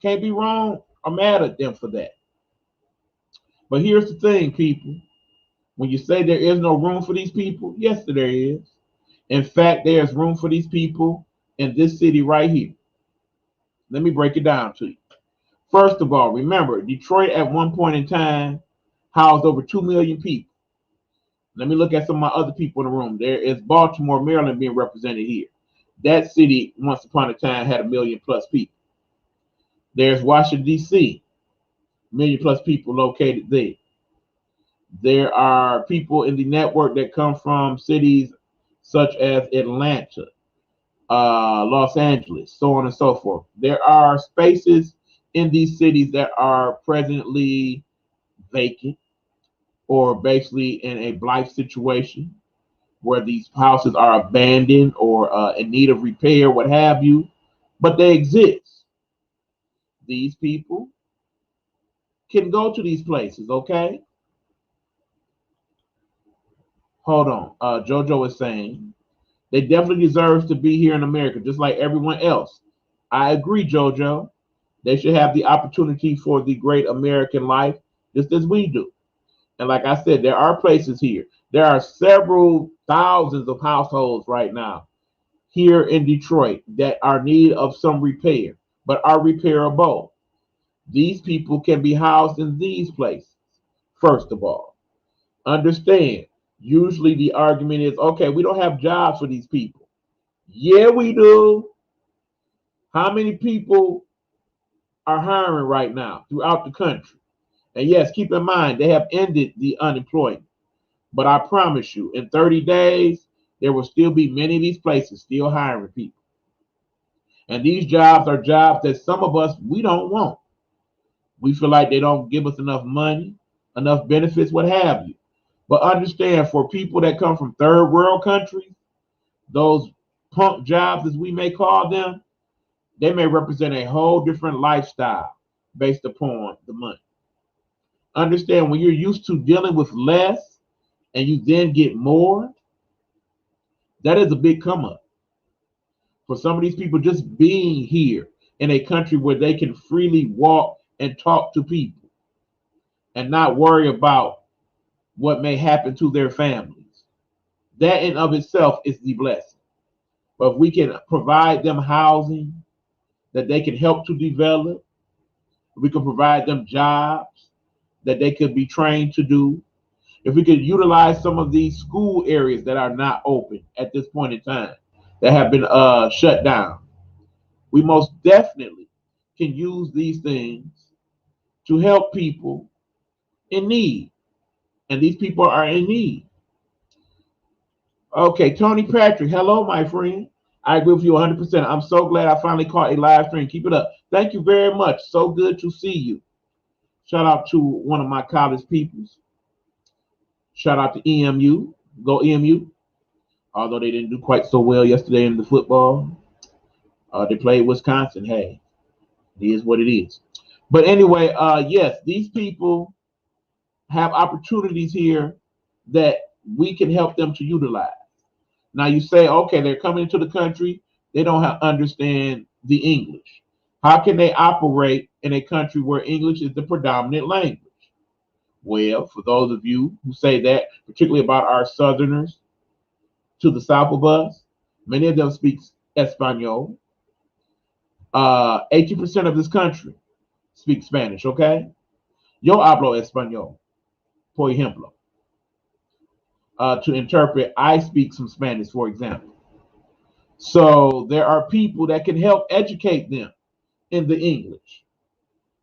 Can't be wrong or mad at them for that. But here's the thing, people. When you say there is no room for these people, yes, there is. In fact, there's room for these people in this city right here. Let me break it down to you. First of all, remember, Detroit at one point in time housed over 2 million people. Let me look at some of my other people in the room. There is Baltimore, Maryland being represented here. That city, once upon a time, had 1 million plus people. There's Washington, D.C., 1 million plus people located there. There are people in the network that come from cities such as Atlanta, Los Angeles, so on and so forth. There are spaces in these cities that are presently vacant or basically in a blight situation where these houses are abandoned or in need of repair, what have you, but they exist. These people can go to these places, okay? Hold on. JoJo is saying they definitely deserve to be here in America, just like everyone else. I agree, JoJo. They should have the opportunity for the great American life, just as we do. And like I said, there are places here. There are several thousands of households right now here in Detroit that are in need of some repair, but are repairable. These people can be housed in these places, first of all. Understand, usually the argument is, okay, we don't have jobs for these people. Yeah, we do. How many people are hiring right now throughout the country? And yes, keep in mind, they have ended the unemployment. But I promise you, in 30 days, there will still be many of these places still hiring people. And these jobs are jobs that some of us, we don't want. We feel like they don't give us enough money, enough benefits, what have you. But understand, for people that come from third world countries, those punk jobs, as we may call them, they may represent a whole different lifestyle based upon the money. Understand, when you're used to dealing with less and you then get more, that is a big come up. For some of these people, just being here in a country where they can freely walk and talk to people and not worry about what may happen to their families. That in of itself is the blessing. But if we can provide them housing that they can help to develop, we can provide them jobs that they could be trained to do. If we could utilize some of these school areas that are not open at this point in time, that have been shut down, we most definitely can use these things to help people in need. And these people are in need. Okay, Tony Patrick, hello, my friend. I agree with you 100%. I'm so glad I finally caught a live stream. Keep it up. Thank you very much. So good to see you. Shout out to one of my college peoples. Shout out to EMU. Go EMU. Although they didn't do quite so well yesterday in the football. They played Wisconsin. Hey, It is what it is. But anyway, yes, these people have opportunities here that we can help them to utilize. Now you say, okay, they're coming into the country, they don't understand the English. How can they operate in a country where English is the predominant language? Well, for those of you who say that, particularly about our Southerners to the south of us, many of them speak Espanol. 80% of this country speak Spanish, okay? Yo hablo español, por ejemplo. To interpret, I speak some Spanish, for example. So there are people that can help educate them in the English.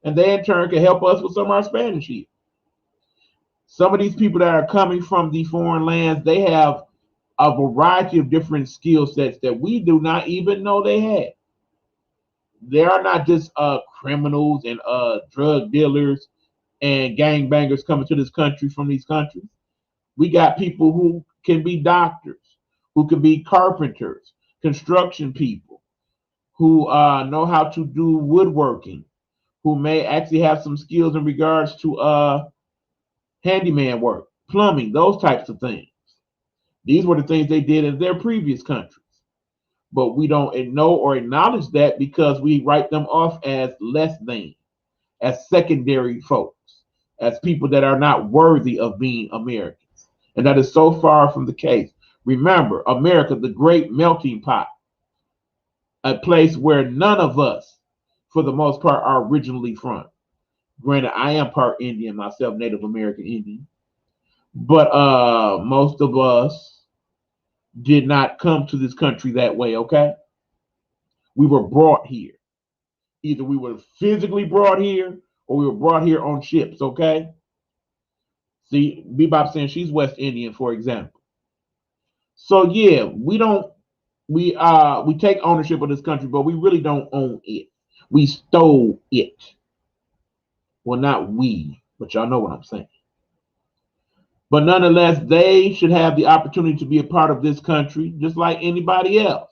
And they in turn can help us with some of our Spanish here. Some of these people that are coming from the foreign lands, they have a variety of different skill sets that we do not even know they have. They are not just criminals and drug dealers and gangbangers coming to this country from these countries. We got people who can be doctors, who can be carpenters, construction people, who know how to do woodworking, who may actually have some skills in regards to handyman work, plumbing, those types of things. These were the things they did in their previous countries. But we don't know or acknowledge that because we write them off as less than, as secondary folks, as people that are not worthy of being Americans. And that is so far from the case. Remember, America, the great melting pot, a place where none of us, for the most part, are originally from. Granted, I am part Indian myself, Native American Indian. But most of us did not come to this country that way, okay? We were brought here. Either we were physically brought here or we were brought here on ships, okay? See, Bebop saying she's West Indian, for example. So yeah, we take ownership of this country, but we really don't own it. We stole it. Well, not we, but y'all know what I'm saying. But nonetheless, they should have the opportunity to be a part of this country, just like anybody else.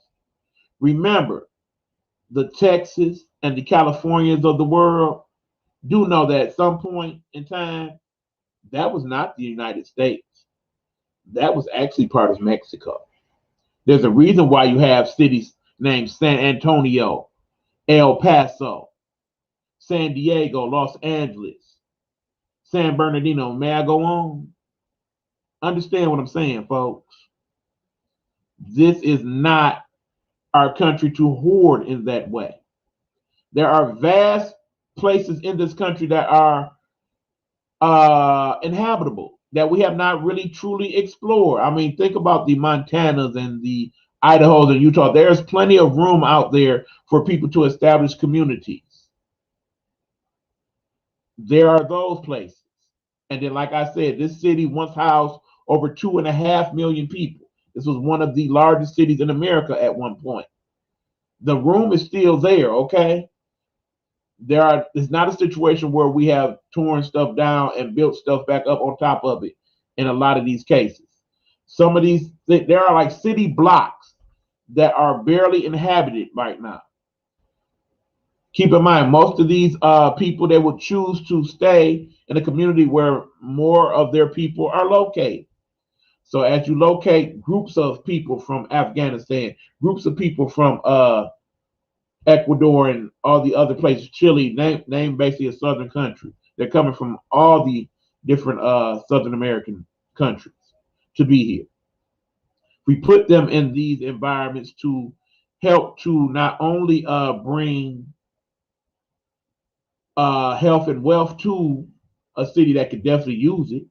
Remember, the Texas and the Californians of the world do know that at some point in time, that was not the United States. That was actually part of Mexico. There's a reason why you have cities named San Antonio, El Paso, San Diego, Los Angeles, San Bernardino. May I go on? Understand what I'm saying, folks. This is not our country to hoard in that way. There are vast places in this country that are inhabitable, that we have not really truly explored. I mean, think about the Montanas and the Idahos and Utah. There's plenty of room out there for people to establish communities. There are those places. And then, like I said, this city once housed over 2.5 million people. This was one of the largest cities in America at one point. The room is still there, okay? It's not a situation where we have torn stuff down and built stuff back up on top of it in a lot of these cases. Some of these, there are like city blocks that are barely inhabited right now. Keep in mind, most of these people, they would choose to stay in a community where more of their people are located. So as you locate groups of people from Afghanistan, groups of people from Ecuador and all the other places, Chile, name basically a southern country. They're coming from all the different Southern American countries to be here. We put them in these environments to help to not only bring health and wealth to a city that could definitely use it,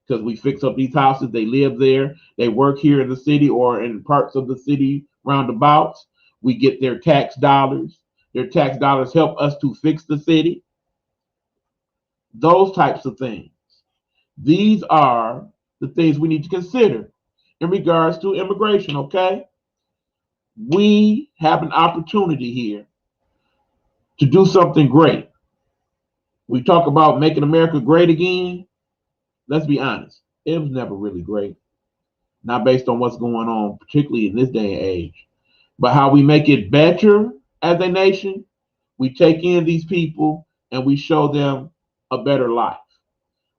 because we fix up these houses, they live there, they work here in the city or in parts of the city roundabouts. We get their tax dollars. Their tax dollars help us to fix the city. Those types of things. These are the things we need to consider in regards to immigration, okay? We have an opportunity here to do something great. We talk about making America great again. Let's be honest, it was never really great. Not based on what's going on, particularly in this day and age. But how we make it better as a nation, We take in these people and we show them a better life.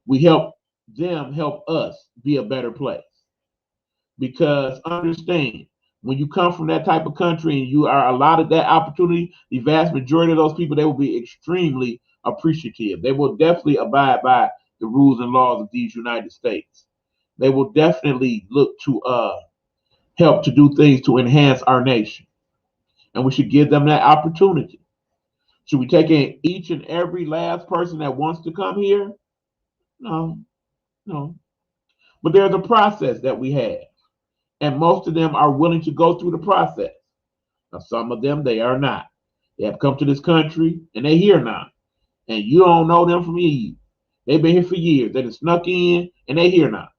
We help them help us be a better place. Because understand, when you come from that type of country and you are allotted that opportunity, the vast majority of those people, they will be extremely appreciative. They will definitely abide by the rules and laws of these United States. They will definitely look to help to do things to enhance our nation. And we should give them that opportunity. Should we take in each and every last person that wants to come here? No, no. But there's a process that we have. And most of them are willing to go through the process. Now, some of them, they are not. They have come to this country and they're here now. And you don't know them from Eve. They've been here for years. They done snuck in and they here now.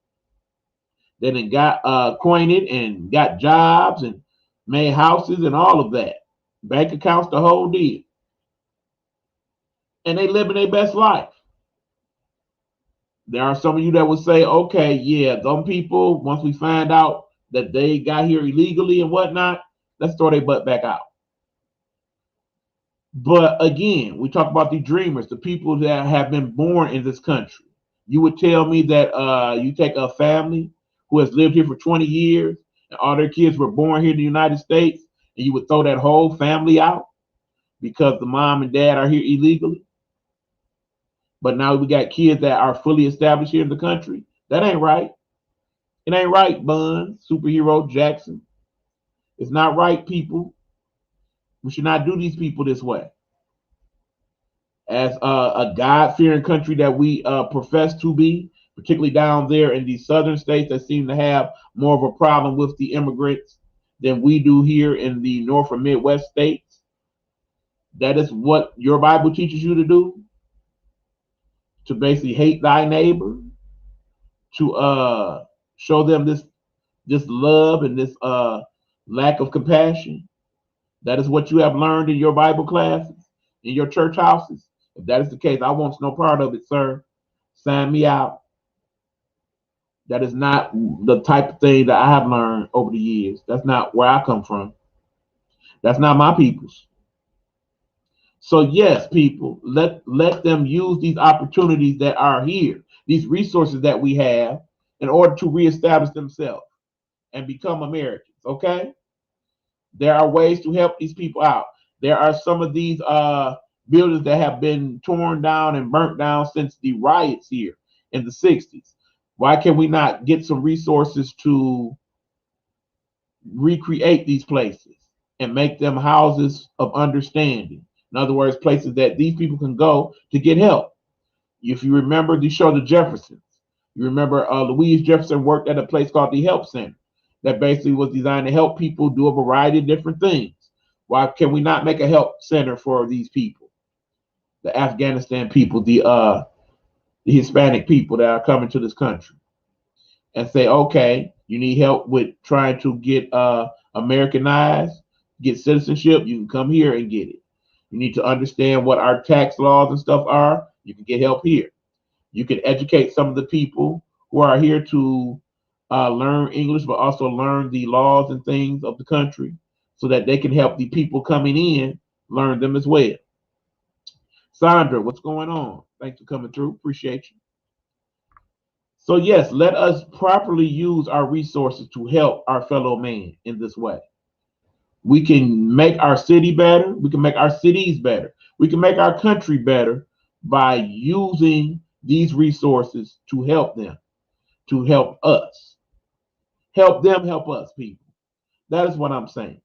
They done got acquainted and got jobs and made houses and all of that. Bank accounts, the whole deal. And they living their best life. There are some of you that would say, okay, yeah, some people, once we find out that they got here illegally and whatnot, let's throw their butt back out. But again, we talk about the dreamers, the people that have been born in this country. You would tell me that you take a family who has lived here for 20 years and all their kids were born here in the United States, and you would throw that whole family out because the mom and dad are here illegally. But now we got kids that are fully established here in the country. That ain't right. It ain't right, Bun, Superhero Jackson. It's not right, people. We should not do these people this way. As a God-fearing country that we profess to be, particularly down there in the southern states that seem to have more of a problem with the immigrants than we do here in the North or Midwest states. That is what your Bible teaches you to do. To basically hate thy neighbor, to show them this love and this lack of compassion. That is what you have learned in your Bible classes, in your church houses. If that is the case, I want no part of it, sir. Sign me out. That is not the type of thing that I have learned over the years. That's not where I come from. That's not my people's. So yes, people, let them use these opportunities that are here, these resources that we have, in order to reestablish themselves and become Americans. Okay, there are ways to help these people out. There are some of these buildings that have been torn down and burnt down since the riots here in the 60s. Why can we not get some resources to recreate these places and make them houses of understanding? In other words, places that these people can go to get help. If you remember the show The Jeffersons, you remember Louise Jefferson worked at a place called the Help Center that basically was designed to help people do a variety of different things. Why can we not make a help center for these people? The Afghanistan people, the Hispanic people that are coming to this country, and say, okay, you need help with trying to get Americanized, get citizenship, you can come here and get it. You need to understand what our tax laws and stuff are. You can get help here. You can educate some of the people who are here to learn English, but also learn the laws and things of the country so that they can help the people coming in learn them as well. Sandra, what's going on? Thanks for coming through. Appreciate you. So yes, let us properly use our resources to help our fellow man in this way. We can make our city better. We can make our cities better. We can make our country better by using these resources to help them, to help us. Help them help us, people. That is what I'm saying.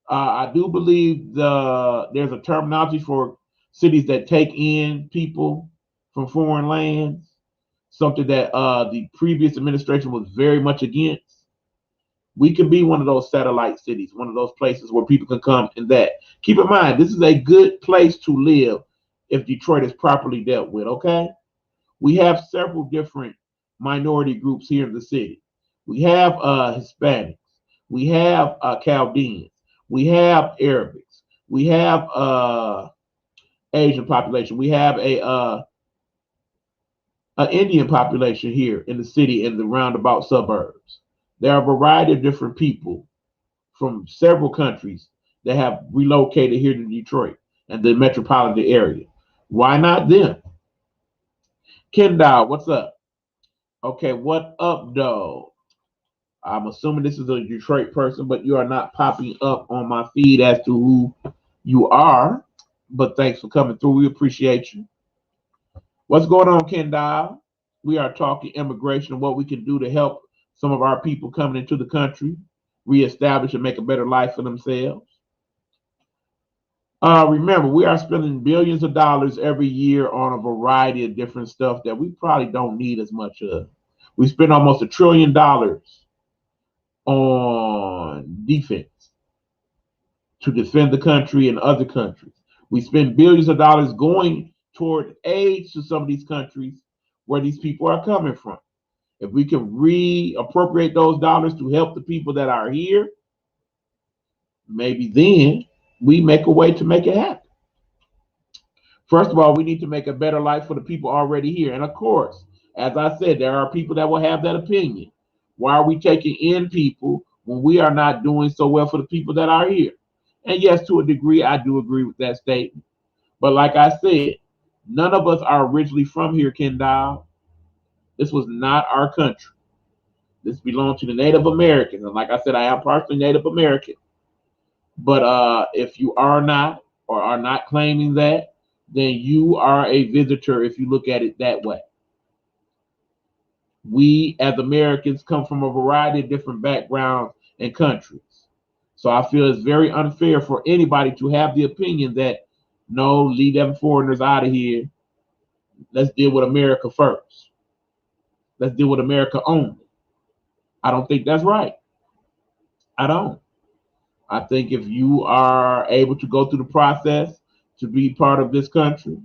I do believe there's a terminology for cities that take in people from foreign lands, something that the previous administration was very much against. We can be one of those satellite cities, one of those places where people can come and that. Keep in mind, this is a good place to live if Detroit is properly dealt with, okay? We have several different minority groups here in the city. We have Hispanics. We have Chaldeans. We have Arabics. We have Asian population. We have an Indian population here in the city in the roundabout suburbs. There are a variety of different people from several countries that have relocated here to Detroit and the metropolitan area. Why not them? Kendall, what's up? Okay, what up, though? I'm assuming this is a Detroit person, but you are not popping up on my feed as to who you are. But thanks for coming through. We appreciate you. What's going on, Kendall? We are talking immigration and what we can do to help some of our people coming into the country reestablish and make a better life for themselves. Remember, we are spending billions of dollars every year on a variety of different stuff that we probably don't need as much of. We spend almost $1 trillion on defense to defend the country and other countries. We spend billions of dollars going toward aid to some of these countries where these people are coming from. If we can reappropriate those dollars to help the people that are here, maybe then we make a way to make it happen. First of all, we need to make a better life for the people already here. And of course, as I said, there are people that will have that opinion. Why are we taking in people when we are not doing so well for the people that are here? And yes, to a degree, I do agree with that statement. But like I said, none of us are originally from here, Kendall. This was not our country. This belonged to the Native Americans. And like I said, I am partially Native American. But if you are not or are not claiming that, then you are a visitor if you look at it that way. We as Americans come from a variety of different backgrounds and countries. So I feel it's very unfair for anybody to have the opinion that, no, leave them foreigners out of here. Let's deal with America first. Let's deal with America only. I don't think that's right. I don't. I think if you are able to go through the process to be part of this country,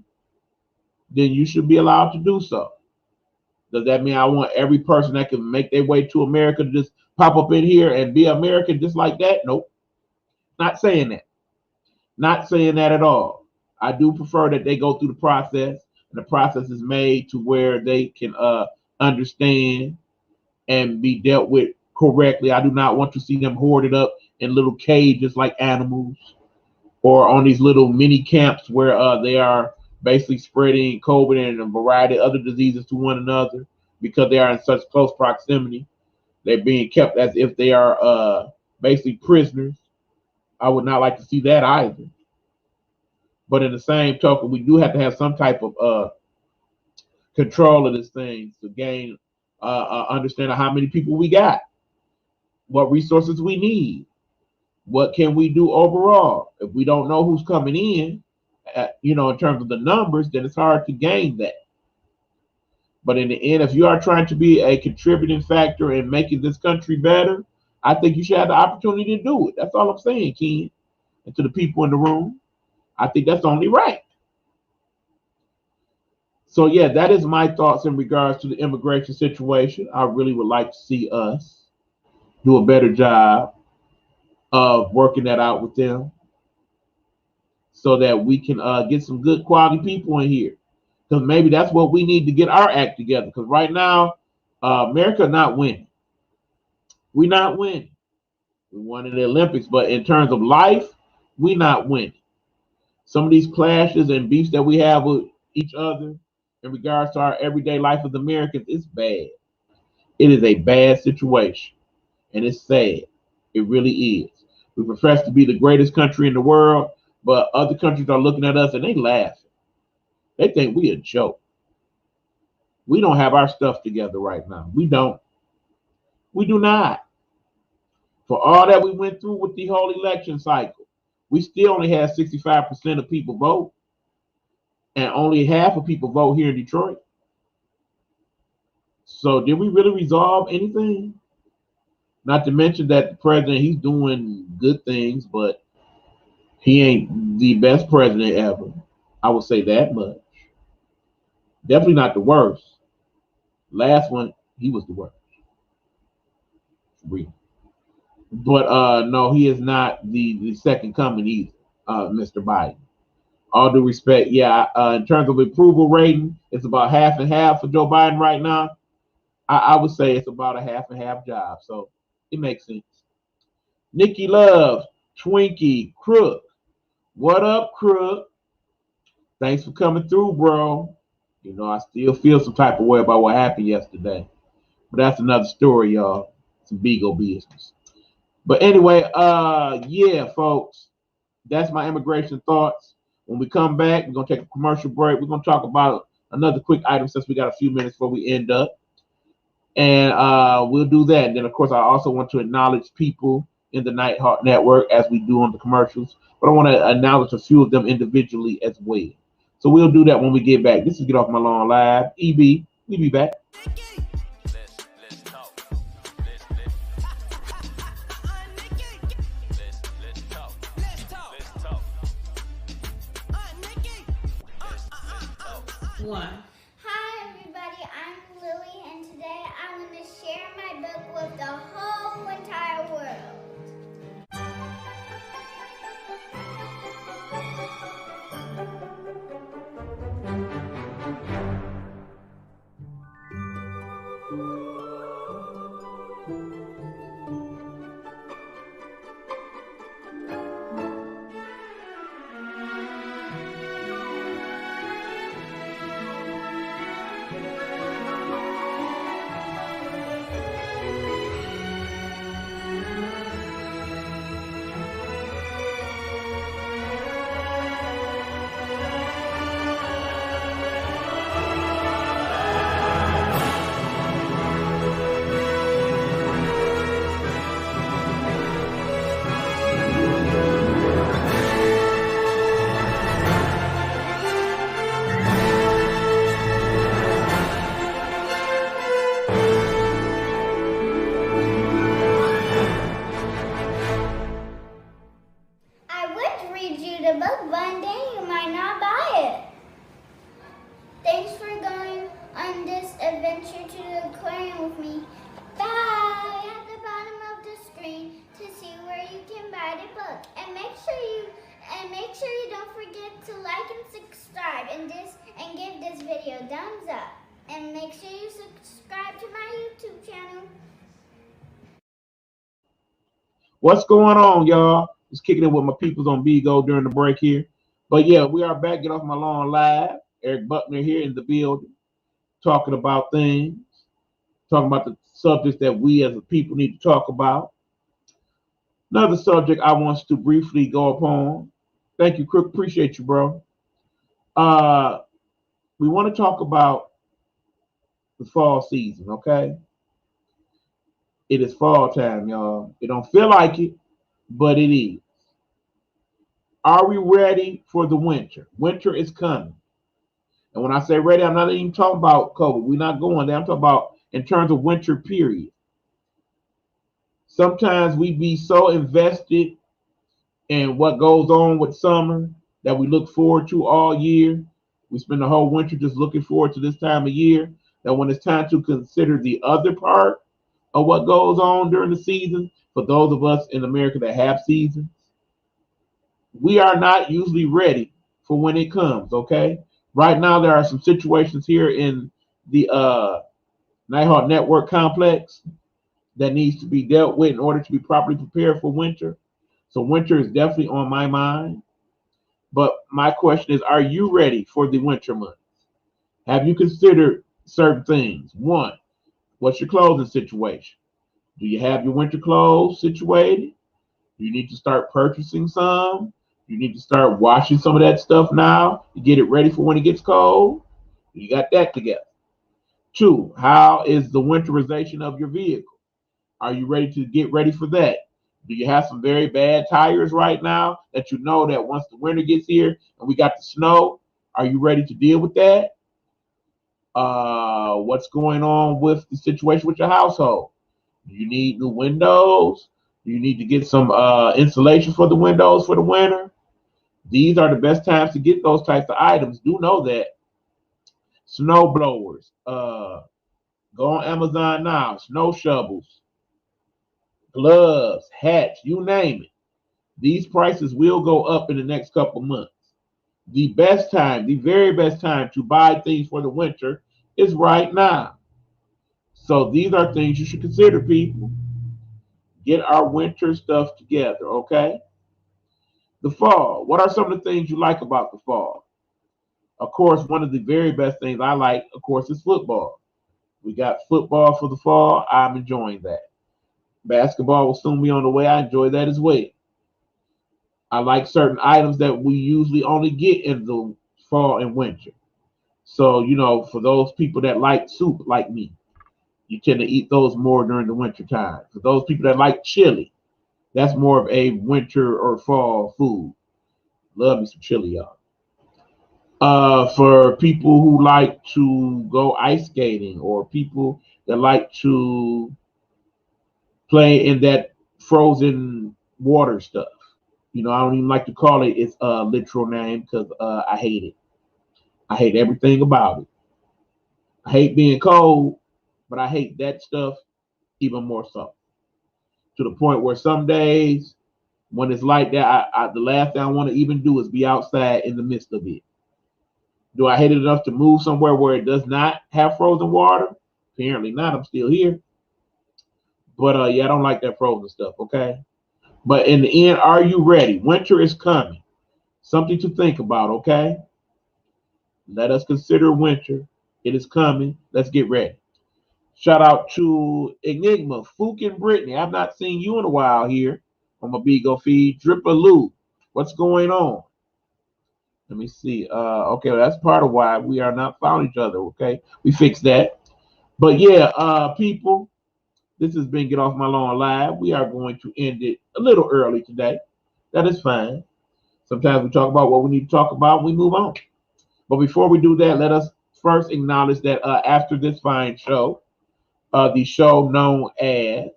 then you should be allowed to do so. Does that mean I want every person that can make their way to America to just pop up in here and be American just like that? Nope. Not saying that. Not saying that at all. I do prefer that they go through the process, and the process is made to where they can understand and be dealt with correctly. I do not want to see them hoarded up in little cages like animals, or on these little mini camps where they are basically spreading COVID and a variety of other diseases to one another because they are in such close proximity. They're being kept as if they are basically prisoners. I would not like to see that either. But in the same token, we do have to have some type of control of this thing to gain understanding how many people we got, what resources we need, what can we do overall. If we don't know who's coming in, in terms of the numbers, then it's hard to gain that. But in the end, if you are trying to be a contributing factor in making this country better, I think you should have the opportunity to do it. That's all I'm saying, Ken. And to the people in the room, I think that's only right. So yeah, that is my thoughts in regards to the immigration situation. I really would like to see us do a better job of working that out with them so that we can get some good quality people in here. Because maybe that's what we need to get our act together. Because right now, America not winning. We're not winning. We won in the Olympics, but in terms of life, we not winning. Some of these clashes and beefs that we have with each other in regards to our everyday life as Americans, it's bad. It is a bad situation, and it's sad. It really is. We profess to be the greatest country in the world, but other countries are looking at us and they laughing. They think we a joke. We don't have our stuff together right now. We don't. We do not. For all that we went through with the whole election cycle, we still only had 65% of people vote, and only half of people vote here in Detroit. So did we really resolve anything? Not to mention that the president, he's doing good things, but he ain't the best president ever. I would say that much. Definitely not the worst. Last one, he was the worst. Real. But no, he is not the second coming either, Mr. Biden. All due respect, yeah. In terms of approval rating, it's about half and half for Joe Biden right now. I would say it's about a half and half job. So it makes sense. Nikki Love, Twinkie, Crook. What up, Crook? Thanks for coming through, bro. You know, I still feel some type of way about what happened yesterday. But that's another story, y'all. Some Beagle business. But anyway, yeah, folks, that's my immigration thoughts. When we come back, we're gonna take a commercial break. We're gonna talk about another quick item since we got a few minutes before we end up. And we'll do that. And then, of course, I also want to acknowledge people in the Nighthawk Network as we do on the commercials. But I want to acknowledge a few of them individually as well. So we'll do that when we get back. This is Get Off My Lawn Live. EB, we'll be back. Let's talk. Let's talk. One. Hi everybody, I'm Lily and today I'm going to share my book with the whole entire world. And give this video a thumbs up. And make sure you subscribe to my YouTube channel. What's going on, y'all? Just kicking it with my peoples on Bigo during the break here. But yeah, we are back. Get Off My Lawn Live. Eric Buckner here in the building, talking about things, talking about the subjects that we as a people need to talk about. Another subject I want to briefly go upon. Thank you, Crook. Appreciate you, bro. We want to talk about the fall season, okay? It is fall time, y'all. It don't feel like it, but it is. Are we ready for the winter? Winter is coming. And when I say ready, I'm not even talking about COVID. We're not going there. I'm talking about in terms of winter period. Sometimes we be so invested in what goes on with summer that we look forward to all year. We spend the whole winter just looking forward to this time of year, that when it's time to consider the other part of what goes on during the season, for those of us in America that have seasons, we are not usually ready for when it comes, okay? Right now, there are some situations here in the Nighthawk Network complex that needs to be dealt with in order to be properly prepared for winter. So winter is definitely on my mind. But my question is, are you ready for the winter months? Have you considered certain things? One, what's your clothing situation? Do you have your winter clothes situated? Do you need to start purchasing some? You need to start washing some of that stuff now to get it ready for when it gets cold. You got that together. Two, how is the winterization of your vehicle? Are you ready to get ready for that? Do you have some very bad tires right now that you know that once the winter gets here and we got the snow, are you ready to deal with that? What's going on with the situation with your household? Do you need new windows? Do you need to get some insulation for the windows for the winter? These are the best times to get those types of items. Do know that. Snow blowers. Go on Amazon now. Snow shovels. Gloves, hats, you name it. These prices will go up in the next couple months. The best time, the very best time to buy things for the winter is right now. So these are things you should consider, people. Get our winter stuff together, okay? The fall. What are some of the things you like about the fall? Of course, one of the very best things I like, of course, is football. We got football for the fall. I'm enjoying that. Basketball will soon be on the way. I enjoy that as well. I like certain items that we usually only get in the fall and winter. So, for those people that like soup like me, you tend to eat those more during the winter time. For those people that like chili, that's more of a winter or fall food. Love me some chili, y'all. For people who like to go ice skating or people that like to play in that frozen water stuff. I don't even like to call it its literal name because I hate it. I hate everything about it. I hate being cold, but I hate that stuff even more so. To the point where some days when it's like that, the last thing I want to even do is be outside in the midst of it. Do I hate it enough to move somewhere where it does not have frozen water? Apparently not. I'm still here. But yeah, I don't like that frozen stuff, okay? But in the end, are you ready? Winter is coming. Something to think about, okay? Let us consider winter. It is coming. Let's get ready. Shout out to Enigma, Fook, and Brittany. I've not seen you in a while here on my Beagle feed. Dripper Lou, what's going on? Let me see. Okay, well, that's part of why we are not following each other, okay? We fixed that. But yeah, people, this has been Get Off My Lawn Live. We are going to end it a little early today. That is fine. Sometimes we talk about what we need to talk about, we move on. But before we do that, let us first acknowledge that after this fine show, the show known as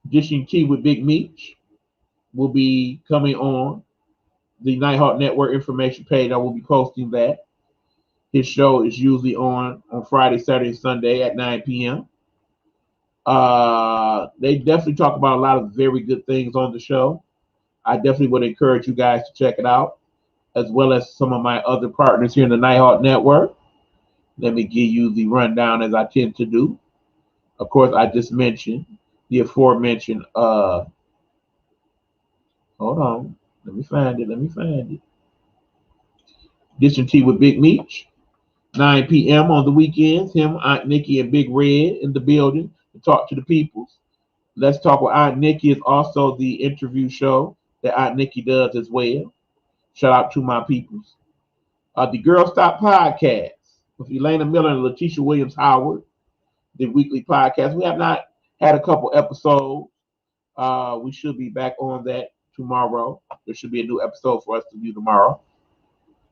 Dishing Tea with Big Meech will be coming on the Nighthawk Network information page. I will be posting that. His show is usually on Friday, Saturday, and Sunday at 9 p.m. They definitely talk about a lot of very good things on the show. I definitely would encourage you guys to check it out, as well as some of my other partners here in the Nighthawk Network. Let me give you the rundown as I tend to do. Of course, I just mentioned the aforementioned, hold on, let me find it. Dishing Tea with Big Meech, 9 p.m. on the weekends. Him, Aunt Nikki, and Big Red in the building to talk to the peoples. Let's Talk with Aunt Nikki is also the interview show that Aunt Nikki does as well. Shout out to my peoples. The Girl Stop Podcast with Elena Miller and Letitia Williams Howard, the weekly podcast. We have not had a couple episodes. We should be back on that tomorrow. There should be a new episode for us to view tomorrow.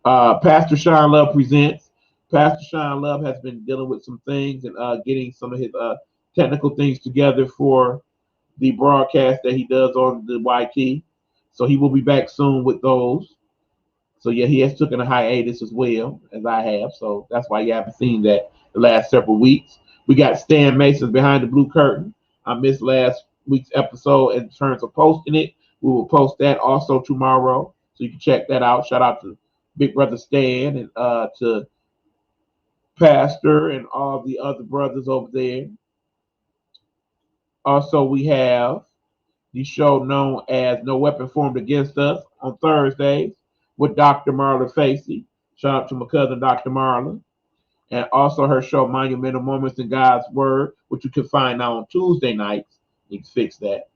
Pastor Sean Love presents. Pastor Sean Love has been dealing with some things and getting some of his technical things together for the broadcast that he does on the YT. So he will be back soon with those. So yeah, he has taken a hiatus as well as I have. So that's why you haven't seen that the last several weeks. We got Stan Mason's Behind the Blue Curtain. I missed last week's episode in terms of posting it. We will post that also tomorrow. So you can check that out. Shout out to Big Brother Stan and to Pastor and all the other brothers over there. Also, we have the show known as No Weapon Formed Against Us on Thursdays with Dr. Marla Facey. Shout out to my cousin, Dr. Marla. And also her show, Monumental Moments in God's Word, which you can find now on Tuesday nights. You can fix that.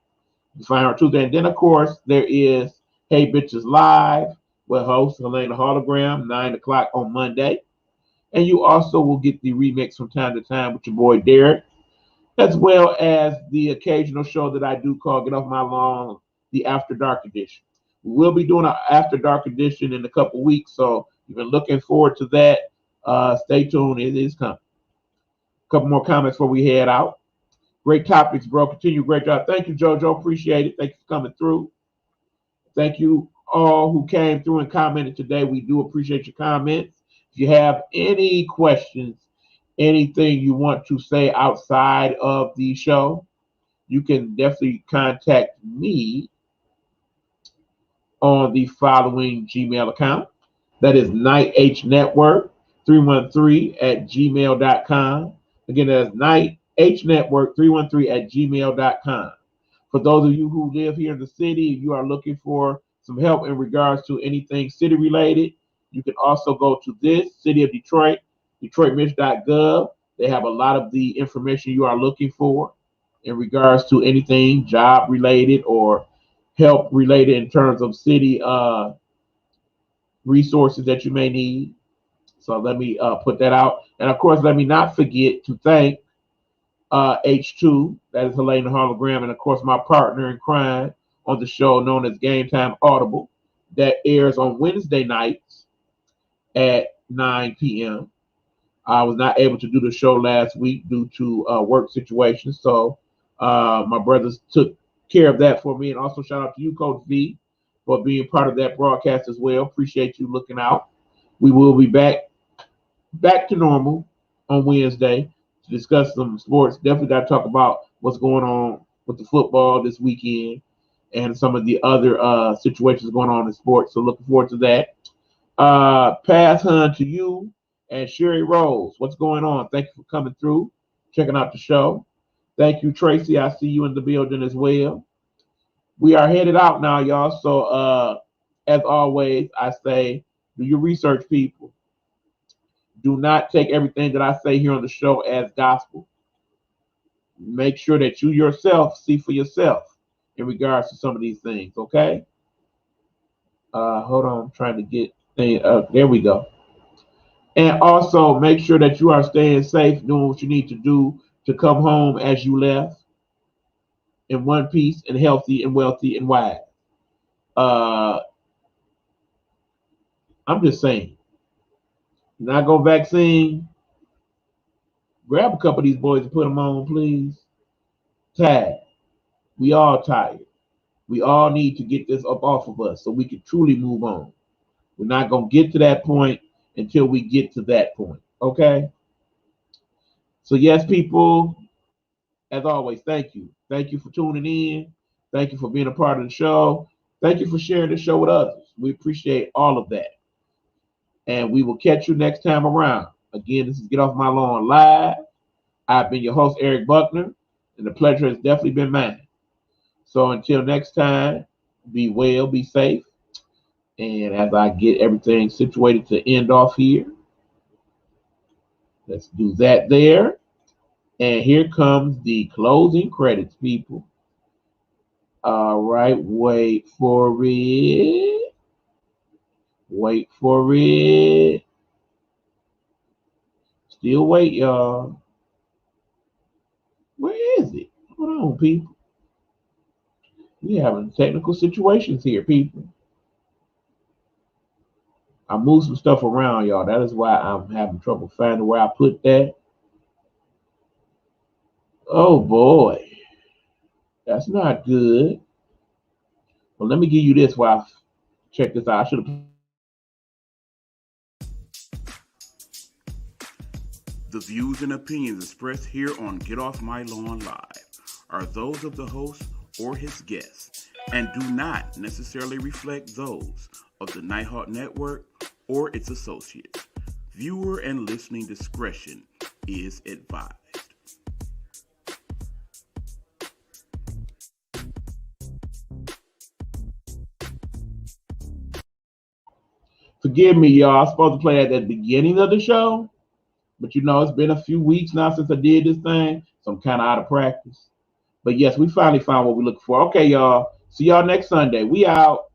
You can find her on Tuesday. And then, of course, there is Hey Bitches Live with host Helena Hologram, 9 o'clock on Monday. And you also will get the remix from time to time with your boy Derek, as well as the occasional show that I do called Get Off My Lawn, the After Dark Edition. We'll be doing an After Dark Edition in a couple weeks, so you've been looking forward to that. Stay tuned. It is coming. A couple more comments before we head out. Great topics, bro. Continue. Great job. Thank you, JoJo. Appreciate it. Thank you for coming through. Thank you all who came through and commented today. We do appreciate your comments. If you have any questions, anything you want to say outside of the show, you can definitely contact me on the following Gmail account. That is nighthnetwork313@gmail.com. Again, that's nighthnetwork313@gmail.com. For those of you who live here in the city, if you are looking for some help in regards to anything city related, you can also go to this City of Detroit, detroitmich.gov. They have a lot of the information you are looking for in regards to anything job related or help related in terms of city resources that you may need. So let me put that out. And of course, let me not forget to thank H2, that is Helena Hologram, and of course my partner in crime on the show known as Game Time Audible, that airs on Wednesday nights at 9 p.m. I was not able to do the show last week due to work situations, so my brothers took care of that for me. And also shout out to you, Coach V, for being part of that broadcast as well. Appreciate you looking out. We will be back to normal on Wednesday to discuss some sports. Definitely got to talk about what's going on with the football this weekend and some of the other situations going on in sports. So looking forward to that. Pass on to you and Sherry Rose. What's going on? Thank you for coming through, checking out the show. Thank you, Tracy. I see you in the building as well. We are headed out now, y'all. So as always, I say, do your research, people. Do not take everything that I say here on the show as gospel. Make sure that you yourself see for yourself in regards to some of these things, okay? Hold on, I'm trying to get things up. There we go. And also make sure that you are staying safe, doing what you need to do to come home as you left in one piece and healthy and wealthy and wise. I'm just saying, not go vaccine. Grab a couple of these boys and put them on, please. Tired. We all tired. We all need to get this up off of us so we can truly move on. We're not going to get to that point until we get to that point. Okay? So, yes, people, as always, thank you. Thank you for tuning in. Thank you for being a part of the show. Thank you for sharing the show with others. We appreciate all of that. And we will catch you next time around. Again, this is Get Off My Lawn Live. I've been your host, Eric Buckner, and the pleasure has definitely been mine. So until next time, be well, be safe. And as I get everything situated to end off here, let's do that there. And here comes the closing credits, people. All right, wait for it. Wait for it. Still wait, y'all. Where is it? Hold on, people. We're having technical situations here, people. I moved some stuff around, y'all. That is why I'm having trouble finding where I put that. Oh, boy. That's not good. Well, let me give you this while I check this out. I should have. The views and opinions expressed here on Get Off My Lawn Live are those of the host or his guests and do not necessarily reflect those of the Nighthawk Network or its associates. Viewer and listening discretion is advised. Forgive me, y'all. I was supposed to play at the beginning of the show, but you know, it's been a few weeks now since I did this thing, so I'm kind of out of practice. But yes, we finally found what we're looking for. Okay, y'all. See y'all next Sunday. We out.